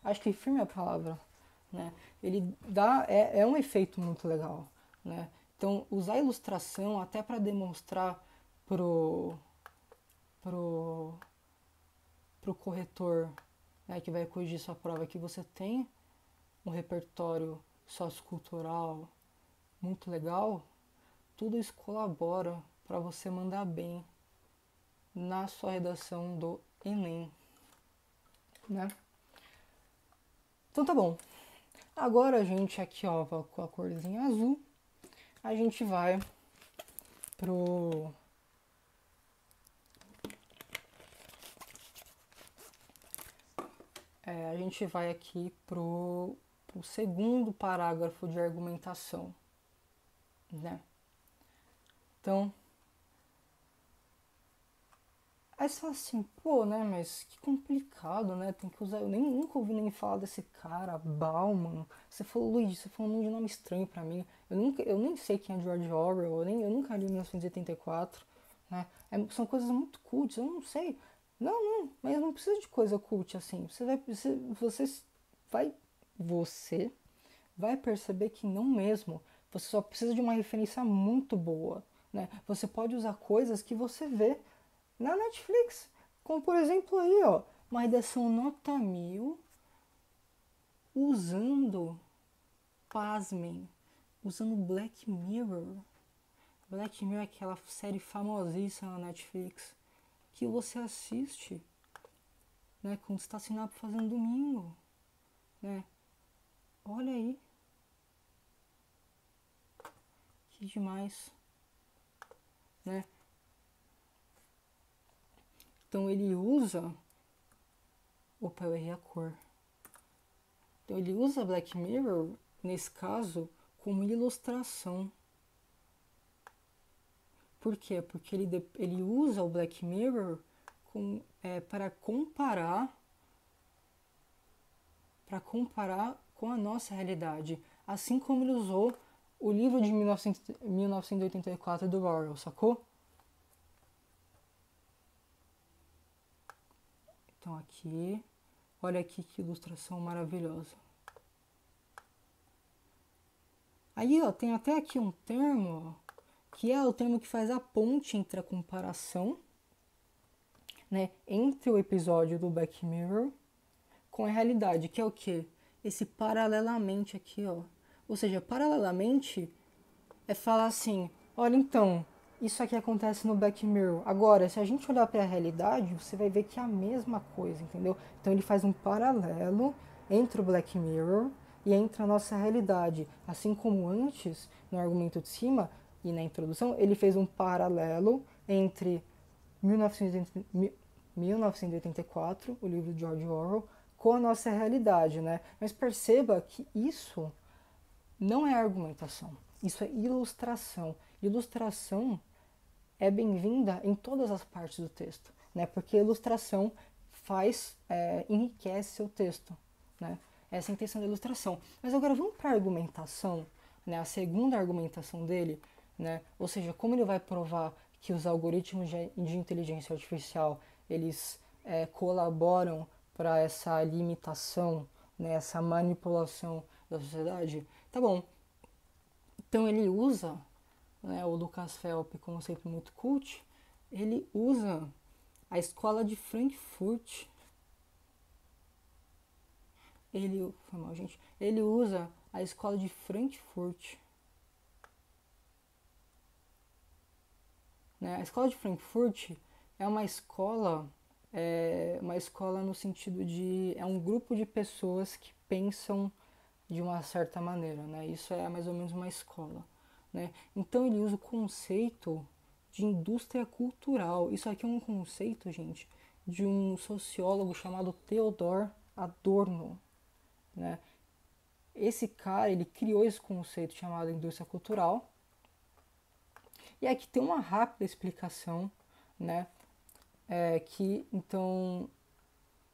Speaker 1: acho que firme é a palavra, né? Ele dá, é um efeito muito legal, né? Então, usar a ilustração até para demonstrar pro, pro, pro corretor, né, que vai corrigir sua prova, que você tem um repertório sociocultural muito legal, tudo isso colabora para você mandar bem na sua redação do Enem, né? Então tá bom. Agora a gente aqui, ó, com a corzinha azul, a gente vai pro a gente vai aqui pro segundo parágrafo de argumentação, né? Então, aí você fala assim, pô, né, mas que complicado, né, tem que usar, nunca ouvi nem falar desse cara, Bauman, você falou, Luiz, você falou um nome estranho pra mim, eu nem sei quem é George Orwell, eu nunca li 1984, né, são coisas muito cultas, eu não sei, não, mas não precisa de coisa cult assim, vai, você vai perceber que não mesmo, você só precisa de uma referência muito boa, né, você pode usar coisas que você vê na Netflix. Como por exemplo aí, ó, uma redação nota 1000 usando, pasmem, usando Black Mirror. Black Mirror é aquela série famosíssima na Netflix que você assiste, né, quando está sem nada pra fazer no domingo, né? Olha aí. Que demais, né? Então ele usa, opa, eu errei a cor. Então ele usa Black Mirror, nesse caso, como ilustração. Por quê? Porque ele usa o Black Mirror para comparar com a nossa realidade. Assim como ele usou o livro de 1984 do Orwell, sacou? Então aqui, olha aqui que ilustração maravilhosa. Aí, ó, tem até aqui um termo, ó, que é o termo que faz a ponte entre a comparação, né, entre o episódio do Black Mirror com a realidade, que é o que? Esse paralelamente aqui, ó. Ou seja, paralelamente é falar assim, olha então, isso aqui acontece no Black Mirror. Agora, se a gente olhar para a realidade, você vai ver que é a mesma coisa, entendeu? Então ele faz um paralelo entre o Black Mirror e entre a nossa realidade. Assim como antes, no argumento de cima e na introdução, ele fez um paralelo entre 1984, o livro de George Orwell, com a nossa realidade, né? Mas perceba que isso não é argumentação, isso é ilustração. Ilustração é bem-vinda em todas as partes do texto, né? Porque a ilustração enriquece o texto, né? Essa é a intenção da ilustração. Mas agora vamos para a argumentação, né? A segunda argumentação dele, né? Ou seja, como ele vai provar que os algoritmos de inteligência artificial eles colaboram para essa limitação, né? Essa manipulação da sociedade. Tá bom. Então ele usa, né, o Lucas Phelps, como sempre muito cult, ele usa a escola de Frankfurt. Foi mal, gente. Ele usa a escola de Frankfurt. Né? A escola de Frankfurt é uma escola no sentido de é um grupo de pessoas que pensam de uma certa maneira, né? Isso é mais ou menos uma escola, né? Então ele usa o conceito de indústria cultural. Isso aqui é um conceito, gente, de um sociólogo chamado Theodor Adorno, né? Esse cara, ele criou esse conceito chamado indústria cultural. E aqui tem uma rápida explicação, né? Que então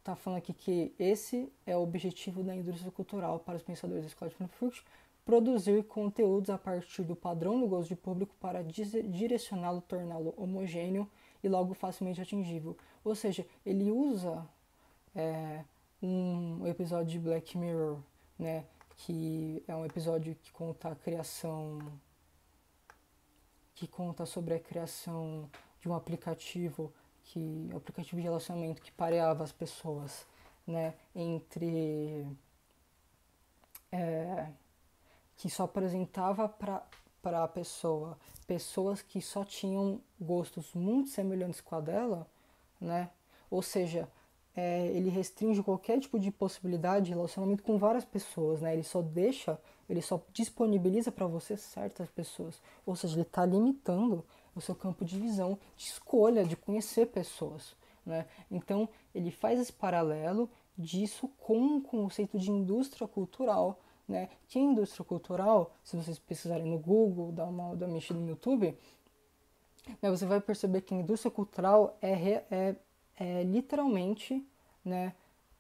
Speaker 1: tá falando aqui que esse é o objetivo da indústria cultural para os pensadores da escola de Frankfurt: produzir conteúdos a partir do padrão do gosto de público para direcioná-lo, torná-lo homogêneo e logo facilmente atingível. Ou seja, ele usa um episódio de Black Mirror, né, que é um episódio que conta sobre a criação de um aplicativo aplicativo de relacionamento que pareava as pessoas, né, que só apresentava para a pessoa pessoas que só tinham gostos muito semelhantes com a dela, né? Ou seja, ele restringe qualquer tipo de possibilidade de relacionamento com várias pessoas, né? Ele só disponibiliza para você certas pessoas. Ou seja, ele está limitando o seu campo de visão, de escolha, de conhecer pessoas, né? Então, ele faz esse paralelo disso com o conceito de indústria cultural, né? Que a indústria cultural, se vocês pesquisarem no Google, dar uma mexida no YouTube, né, você vai perceber que a indústria cultural é literalmente, né,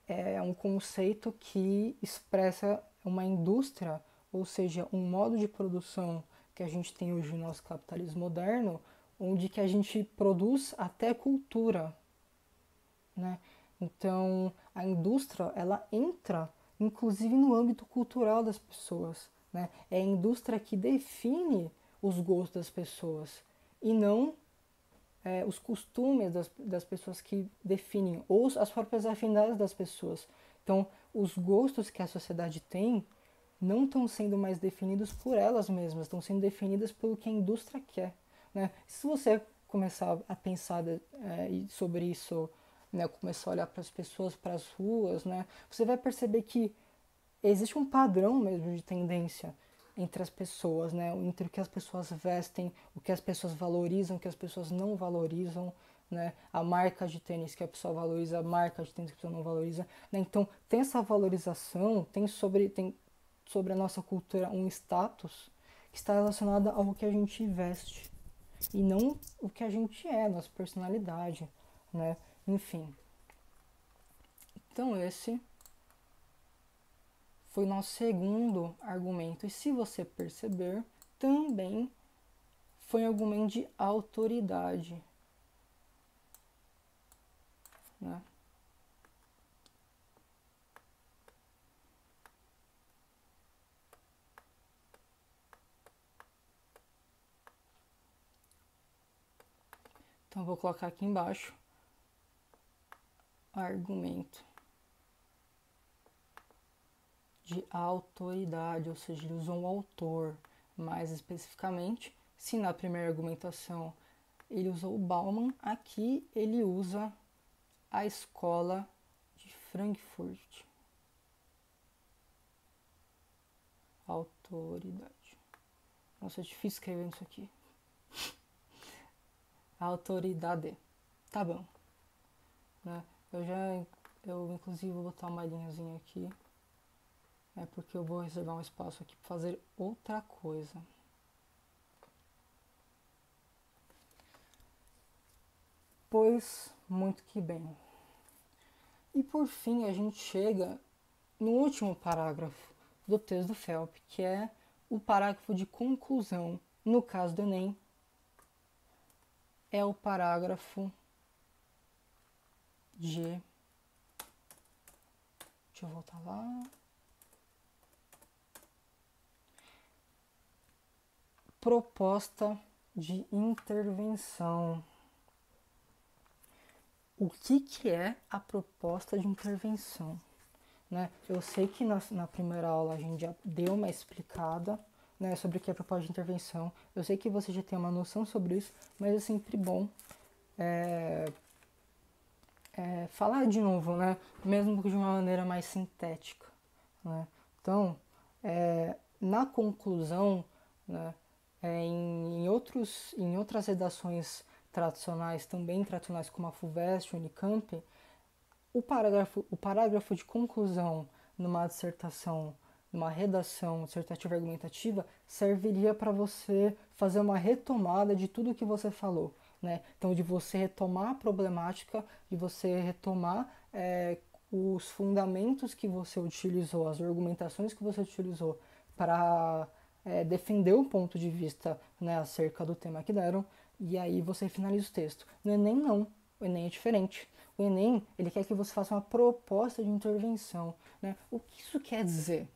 Speaker 1: é um conceito que expressa uma indústria, ou seja, um modo de produção que a gente tem hoje no nosso capitalismo moderno, onde que a gente produz até cultura, né? Então, a indústria, ela entra inclusive no âmbito cultural das pessoas, né? É a indústria que define os gostos das pessoas e não os costumes das pessoas que definem, ou as próprias afinidades das pessoas. Então, os gostos que a sociedade tem não estão sendo mais definidos por elas mesmas, estão sendo definidas pelo que a indústria quer, né? Se você começar a pensar sobre isso, né, começar a olhar para as pessoas, para as ruas, né, você vai perceber que existe um padrão mesmo de tendência entre as pessoas, né? Entre o que as pessoas vestem, o que as pessoas valorizam, o que as pessoas não valorizam, né? A marca de tênis que a pessoa valoriza, a marca de tênis que a pessoa não valoriza, né? Então, tem essa valorização, tem sobre a nossa cultura um status que está relacionado ao que a gente veste e não o que a gente é, nossa personalidade, né? Enfim. Então, esse foi o nosso segundo argumento. E se você perceber, também foi um argumento de autoridade, né? Então, vou colocar aqui embaixo argumento de autoridade, ou seja, ele usou um autor. Mais especificamente, se na primeira argumentação ele usou o Bauman, aqui ele usa a escola de Frankfurt. Autoridade. Nossa, é difícil escrever isso aqui. Autoridade. Tá bom. Né? Eu inclusive vou botar uma linhazinha aqui. Porque eu vou reservar um espaço aqui para fazer outra coisa. Pois, muito que bem. E por fim, a gente chega no último parágrafo do texto do Felp, que é o parágrafo de conclusão. No caso do Enem, é o parágrafo de... Deixa eu voltar lá. Proposta de intervenção. O que é a proposta de intervenção? Né? Eu sei que na primeira aula a gente já deu uma explicada, né, sobre o que é a proposta de intervenção. Eu sei que você já tem uma noção sobre isso, mas é sempre bom falar de novo, né? Mesmo de uma maneira mais sintética. Né? Então, na conclusão, né, em outras redações tradicionais, também tradicionais como a FUVEST, Unicamp, o parágrafo de conclusão numa dissertação, numa redação dissertativa argumentativa, serviria para você fazer uma retomada de tudo que você falou, né? Então, de você retomar a problemática, de você retomar os fundamentos que você utilizou, as argumentações que você utilizou para defender o ponto de vista, né, acerca do tema que deram, e aí você finaliza o texto. No Enem, não. O Enem é diferente. O Enem, ele quer que você faça uma proposta de intervenção, né? O que isso quer dizer?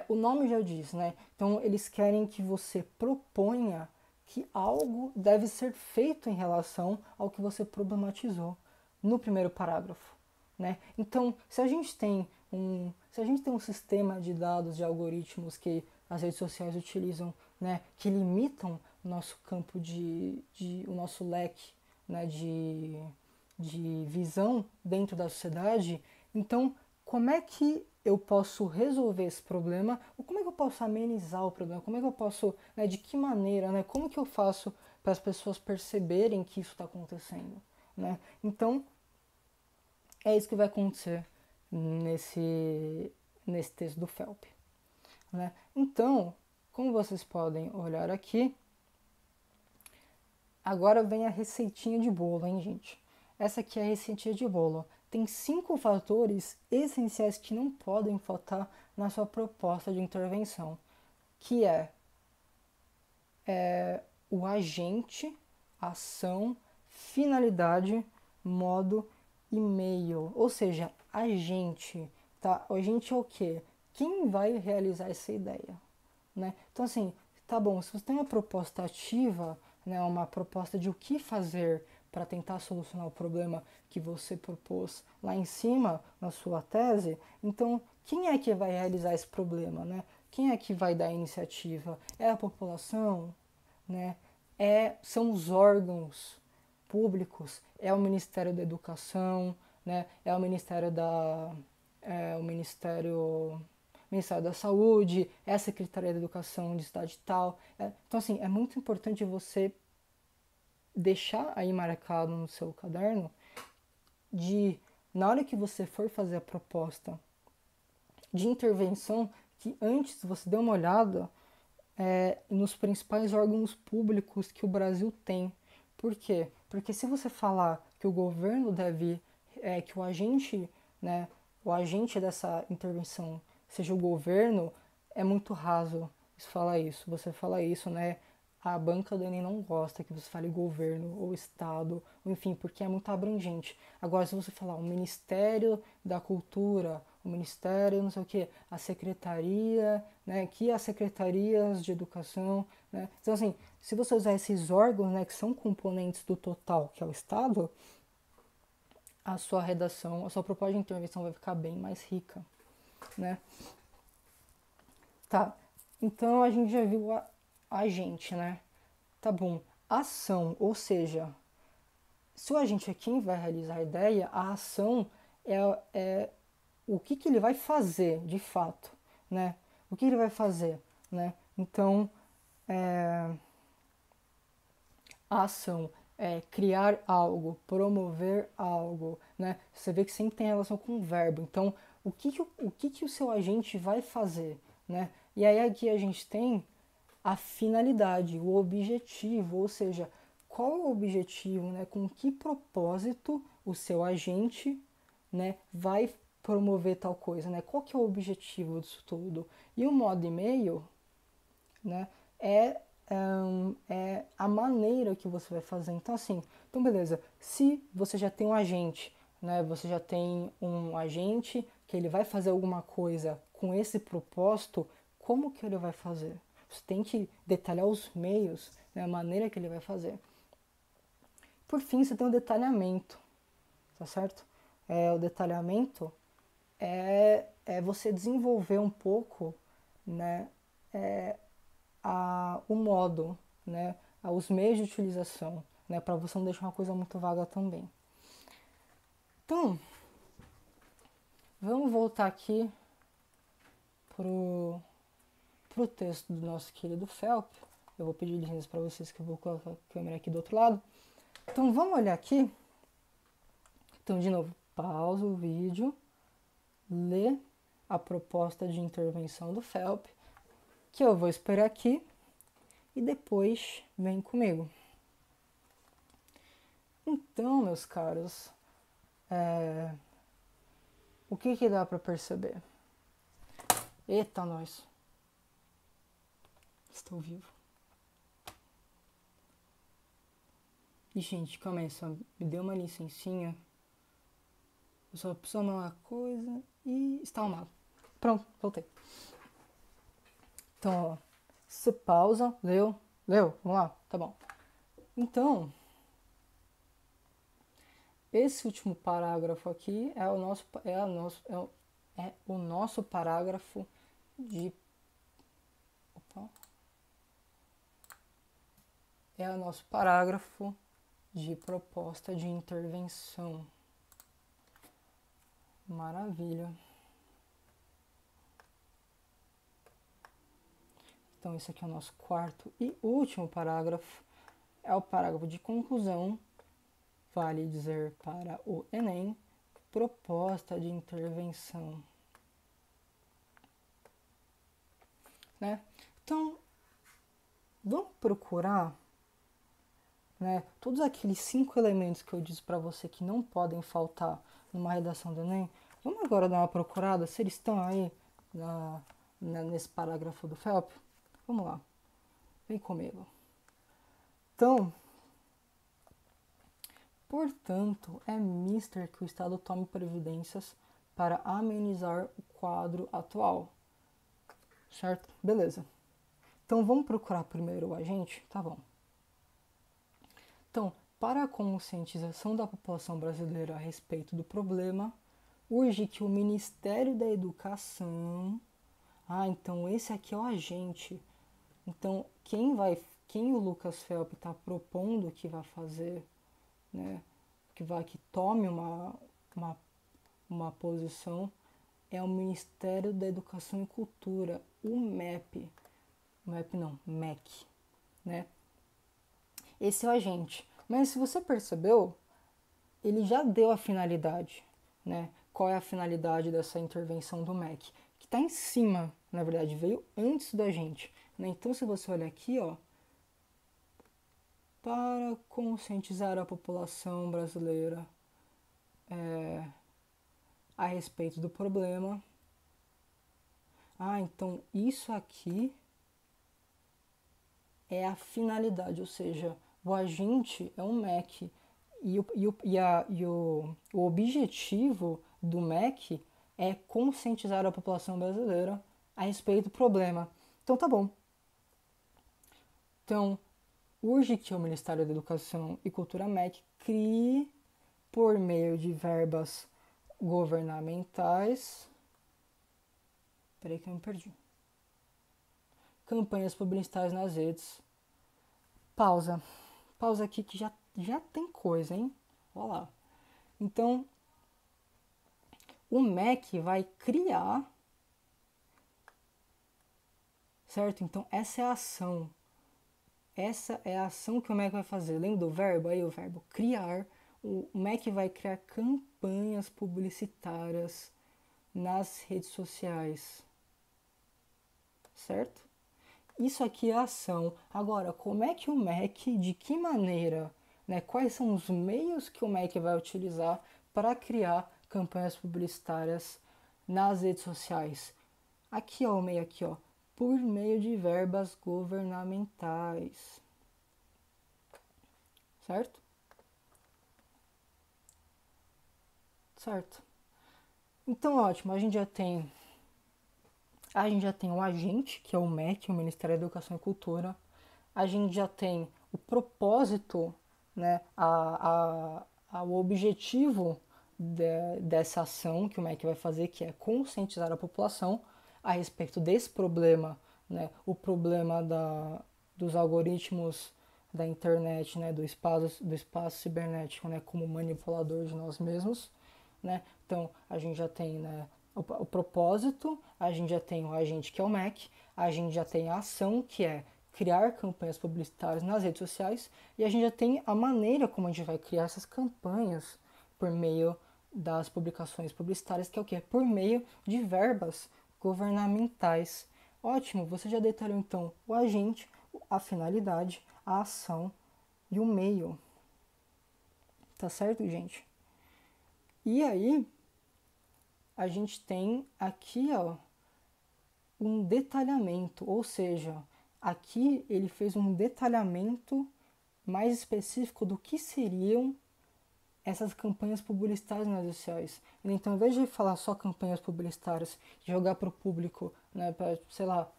Speaker 1: O nome já diz, né? Então, eles querem que você proponha que algo deve ser feito em relação ao que você problematizou no primeiro parágrafo, né? Então, se a gente tem um sistema de dados, de algoritmos que as redes sociais utilizam, né, que limitam o nosso campo o nosso leque, né, de visão dentro da sociedade, então como é que eu posso resolver esse problema, ou como é que eu posso amenizar o problema, como é que eu posso, né, de que maneira, né, como que eu faço para as pessoas perceberem que isso está acontecendo, né? Então, é isso que vai acontecer nesse texto do Felp, né? Então, como vocês podem olhar aqui, agora vem a receitinha de bolo, hein, gente? Essa aqui é a receitinha de bolo. Tem 5 fatores essenciais que não podem faltar na sua proposta de intervenção, que é o agente, ação, finalidade, modo e meio. Ou seja, agente, tá? O agente é o quê? Quem vai realizar essa ideia, né? Então, assim, tá bom, se você tem uma proposta ativa, né, uma proposta de o que fazer para tentar solucionar o problema que você propôs lá em cima na sua tese, então quem é que vai realizar esse problema, né? Quem é que vai dar a iniciativa? É a população, né? São os órgãos públicos, é o Ministério da Educação, né? É o Ministério o Ministério da Saúde, é a Secretaria da Educação de Estado e tal. Então, assim, é muito importante você deixar aí marcado no seu caderno na hora que você for fazer a proposta de intervenção, que antes você dê uma olhada nos principais órgãos públicos que o Brasil tem. Por quê? Porque se você falar que o governo que né, o agente dessa intervenção seja o governo, é muito raso falar isso. Você fala isso, né? A banca do Enem não gosta que você fale governo ou estado, ou enfim, porque é muito abrangente. Agora, se você falar o Ministério da Cultura, o Ministério, não sei o que, a Secretaria, né, que as secretarias de educação, né? Então, assim, se você usar esses órgãos, né, que são componentes do total, que é o Estado, a sua redação, a sua proposta de intervenção vai ficar bem mais rica, né? Tá, então a gente já viu a gente, né? Tá bom. Ação, ou seja, se o agente é quem vai realizar a ideia, a ação é o que ele vai fazer de fato, né? O que ele vai fazer, né? Então, a ação é criar algo, promover algo, né? Você vê que sempre tem relação com o verbo. Então, o que o seu agente vai fazer, né? E aí aqui a gente tem a finalidade, o objetivo, ou seja, qual é o objetivo, né? Com que propósito o seu agente, né, vai promover tal coisa, né? Qual que é o objetivo disso tudo? E o modo e meio, né, é a maneira que você vai fazer. Então, assim, então beleza, se você já tem um agente, né, você já tem um agente que ele vai fazer alguma coisa com esse propósito, como que ele vai fazer? Você tem que detalhar os meios, né, a maneira que ele vai fazer. Por fim, você tem o detalhamento, tá certo? O detalhamento é você desenvolver um pouco, né, o modo, né, os meios de utilização, né, para você não deixar uma coisa muito vaga também. Então, vamos voltar aqui para o texto do nosso querido Phelps. Eu vou pedir licença para vocês que eu vou colocar a câmera aqui do outro lado. Então vamos olhar aqui. Então, de novo, pausa o vídeo, lê a proposta de intervenção do Phelps, que eu vou esperar aqui e depois vem comigo. Então, meus caros, o que dá para perceber? Eita, nós! Estou vivo. E, gente, calma aí, só me deu uma licencinha. Eu só preciso arrumar uma coisa e está arrumado. Pronto, voltei. Então, ó, você pausa, leu, vamos lá, tá bom. Então, esse último parágrafo aqui é o nosso parágrafo de... Opa. É o nosso parágrafo de proposta de intervenção. Maravilha. Então, esse aqui é o nosso quarto e último parágrafo. É o parágrafo de conclusão. Vale dizer para o Enem, proposta de intervenção. Né? Então, vamos procurar, né, todos aqueles 5 elementos que eu disse para você que não podem faltar numa redação do Enem. Vamos agora dar uma procurada se eles estão aí nesse parágrafo do Phelps. Vamos lá, vem comigo. Então, portanto, é mister que o Estado tome providências para amenizar o quadro atual. Certo? Beleza. Então, vamos procurar primeiro o agente? Tá bom. Então, para a conscientização da população brasileira a respeito do problema, urge que o Ministério da Educação... então esse aqui é o agente. Então, quem o Lucas Phelps está propondo que vai fazer, né, que tome uma posição, é o Ministério da Educação e Cultura, o MEP. MEP não, MEC, né? Esse é o agente. Mas se você percebeu, ele já deu a finalidade, né? Qual é a finalidade dessa intervenção do MEC? Que está em cima, na verdade, veio antes da gente. Né? Então, se você olhar aqui, ó, para conscientizar a população brasileira a respeito do problema. Então isso aqui é a finalidade, ou seja, o agente é um MEC e o objetivo do MEC é conscientizar a população brasileira a respeito do problema. Então tá bom. Então, urge que o Ministério da Educação e Cultura MEC crie, por meio de verbas governamentais, peraí que eu me perdi, campanhas publicitárias nas redes. Pausa aqui que já tem coisa, hein? Olha lá. Então, o MEC vai criar, certo? Então, essa é a ação. Essa é a ação que o MEC vai fazer. Lembra do verbo? Aí o verbo criar. O MEC vai criar campanhas publicitárias nas redes sociais. Certo? Isso aqui é a ação. Agora, como é que o MEC, de que maneira, né? Quais são os meios que o MEC vai utilizar para criar campanhas publicitárias nas redes sociais? Aqui, ó, o meio aqui, ó. Por meio de verbas governamentais. Certo? Certo. Então, ótimo, a gente já tem o agente, que é o MEC, o Ministério da Educação e Cultura. A gente já tem o propósito, né, o objetivo dessa ação que o MEC vai fazer, que é conscientizar a população a respeito desse problema, né, o problema dos algoritmos da internet, né, do espaço cibernético, né, como manipulador de nós mesmos. Né? Então, a gente já tem, né, o propósito, a gente já tem o agente, que é o MEC, a gente já tem a ação, que é criar campanhas publicitárias nas redes sociais, e a gente já tem a maneira como a gente vai criar essas campanhas por meio das publicações publicitárias, que é o quê? Por meio de verbas governamentais. Ótimo, você já detalhou então o agente, a finalidade, a ação e o meio. Tá certo, gente? E aí, a gente tem aqui, ó, um detalhamento, ou seja, aqui ele fez um detalhamento mais específico do que seriam essas campanhas publicitárias nas redes sociais. Então, ao invés de falar só campanhas publicitárias, jogar para o público, né, para, sei lá,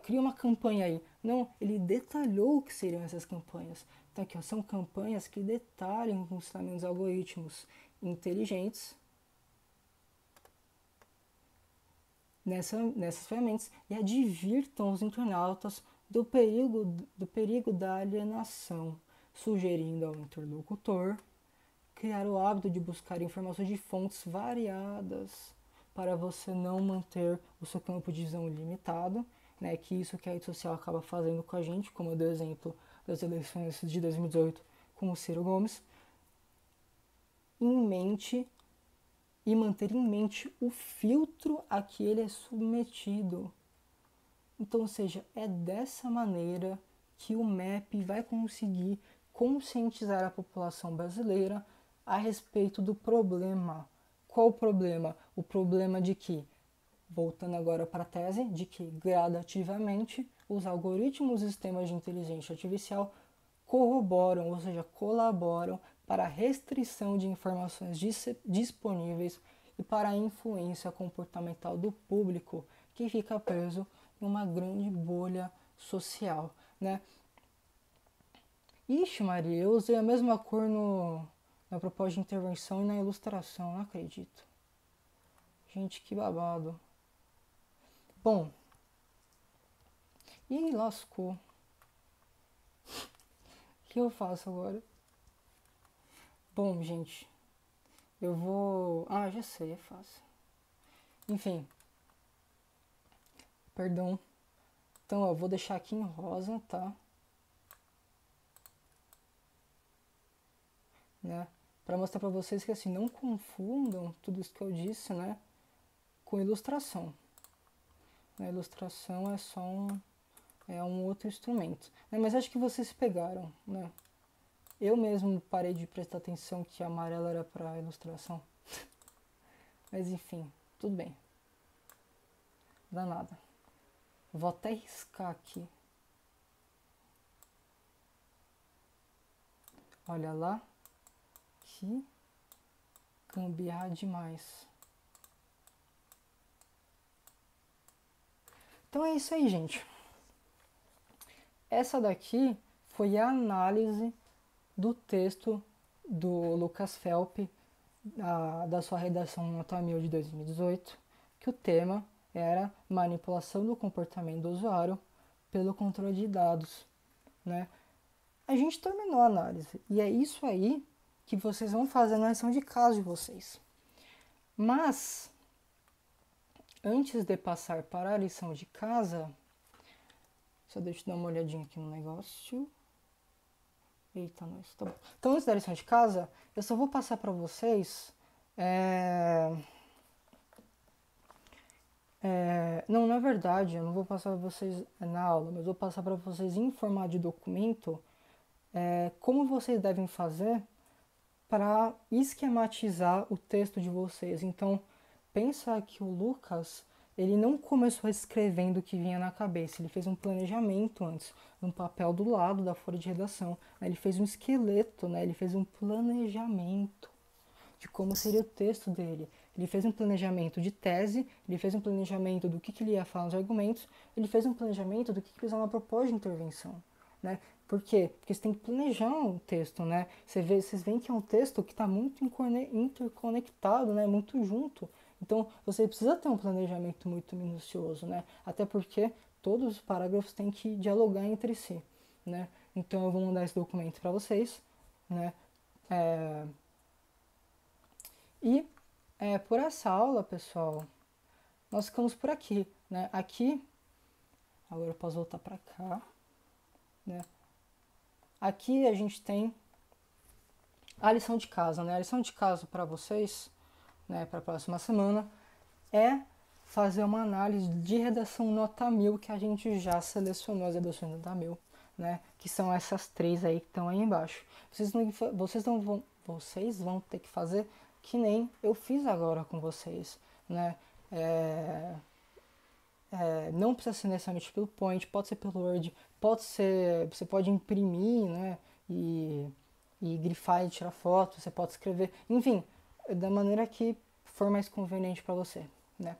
Speaker 1: cria uma campanha aí. Não, ele detalhou o que seriam essas campanhas. Então, aqui, ó, são campanhas que detalham o funcionamento dos algoritmos inteligentes nessas ferramentas e advirtam os internautas do perigo da alienação, sugerindo ao interlocutor criar o hábito de buscar informações de fontes variadas para você não manter o seu campo de visão limitado, né? Que isso que a rede social acaba fazendo com a gente, como eu dei o exemplo das eleições de 2018 com o Ciro Gomes, em mente e manter em mente o filtro a que ele é submetido. Então, ou seja, é dessa maneira que o MEP vai conseguir conscientizar a população brasileira a respeito do problema. Qual o problema? O problema de que, voltando agora para a tese, de que gradativamente os algoritmos e sistemas de inteligência artificial corroboram, ou seja, colaboram para a restrição de informações disponíveis e para a influência comportamental do público que fica preso em uma grande bolha social, né? Ixi, Maria, eu usei a mesma cor na proposta de intervenção e na ilustração, não acredito. Gente, que babado. Bom, e lascou. O que eu faço agora? Bom, gente, eu vou... já sei, é fácil. Enfim. Perdão. Então, eu vou deixar aqui em rosa, tá? Né? Para mostrar para vocês que, assim, não confundam tudo isso que eu disse, né? Com ilustração. A ilustração é só um outro instrumento. Né? Mas acho que vocês pegaram, né? Eu mesmo parei de prestar atenção que a amarela era para ilustração. Mas enfim, tudo bem. Não dá nada. Vou até riscar aqui. Olha lá. Que gambiarra demais. Então é isso aí, gente. Essa daqui foi a análise do texto do Lucas Felp, da sua redação Nota 1000 de 2018, que o tema era manipulação do comportamento do usuário pelo controle de dados, né? A gente terminou a análise e é isso aí que vocês vão fazer na lição de casa de vocês. Mas, antes de passar para a lição de casa, só deixa eu dar uma olhadinha aqui no negócio. Eita, nós, tá bom. Então, antes da lição de casa, eu só vou passar para vocês... não, na verdade, eu não vou passar para vocês na aula, mas vou passar para vocês em formato de documento como vocês devem fazer para esquematizar o texto de vocês. Então, pensa que o Lucas, ele não começou escrevendo o que vinha na cabeça, ele fez um planejamento antes, um papel do lado da folha de redação, né? Ele fez um esqueleto, né? Ele fez um planejamento de como seria o texto dele. Ele fez um planejamento de tese, ele fez um planejamento do que ele ia falar nos argumentos, ele fez um planejamento do que ele ia usar na proposta de intervenção, né? Por quê? Porque você tem que planejar um texto, né? Vocês veem que é um texto que está muito interconectado, né? Muito junto. Então, você precisa ter um planejamento muito minucioso, né? Até porque todos os parágrafos têm que dialogar entre si, né? Então, eu vou mandar esse documento para vocês, né? E por essa aula, pessoal, nós ficamos por aqui, né? Aqui, agora eu posso voltar para cá, né? Aqui a gente tem a lição de casa, né? A lição de casa para vocês, né, para a próxima semana, é fazer uma análise de redação nota 1000, que a gente já selecionou as redações nota 1000, né? Que são essas 3 aí que estão aí embaixo. Vocês vão ter que fazer que nem eu fiz agora com vocês, né? Não precisa ser necessariamente pelo Point, pode ser pelo Word, você pode imprimir, né? E grifar e tirar foto, você pode escrever, enfim, da maneira que for mais conveniente para você, né?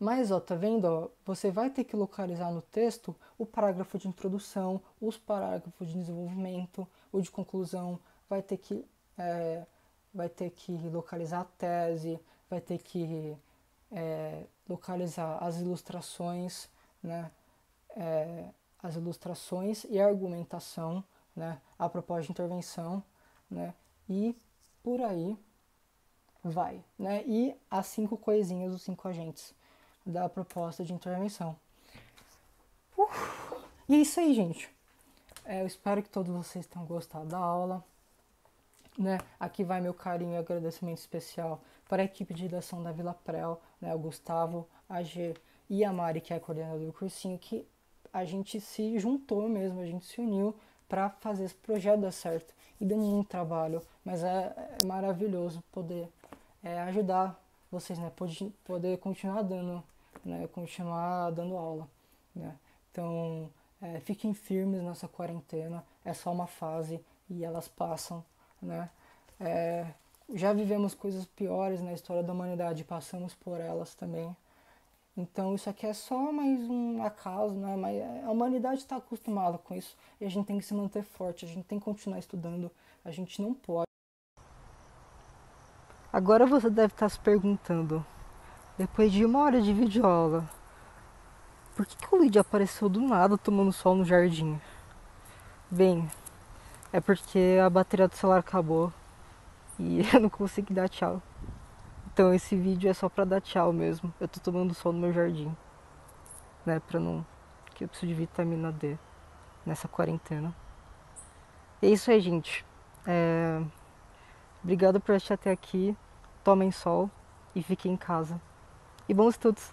Speaker 1: Mas, ó, tá vendo, ó, você vai ter que localizar no texto o parágrafo de introdução, os parágrafos de desenvolvimento, o de conclusão, vai ter que localizar a tese, vai ter que localizar as ilustrações, né? As ilustrações e a argumentação, né? A proposta de intervenção, né? E por aí vai, né? E as 5 coisinhas, os 5 agentes da proposta de intervenção. E é isso aí, gente. Eu espero que todos vocês tenham gostado da aula, né? Aqui vai meu carinho e agradecimento especial para a equipe de redação da Vila Prel, né? O Gustavo, a G e a Mari, que é a coordenadora do cursinho, que a gente se juntou mesmo, a gente se uniu para fazer esse projeto dar certo. E deu muito trabalho, mas é maravilhoso poder ajudar vocês, né? Poder continuar dando, né? Continuar dando aula, né? Então, fiquem firmes nessa quarentena, é só uma fase e elas passam, né? Já vivemos coisas piores na história da humanidade, passamos por elas também. Então isso aqui é só mais um acaso, né? Mas a humanidade está acostumada com isso e a gente tem que se manter forte, a gente tem que continuar estudando, a gente não pode. Agora você deve estar se perguntando, depois de 1 hora de videoaula, por que o Luigi apareceu do nada tomando sol no jardim? Bem, é porque a bateria do celular acabou e eu não consegui dar tchau. Então esse vídeo é só pra dar tchau mesmo. Eu tô tomando sol no meu jardim, né? Que eu preciso de vitamina D nessa quarentena. E é isso aí, gente. Obrigado por assistir até aqui. Tomem sol e fiquem em casa. E bons estudos!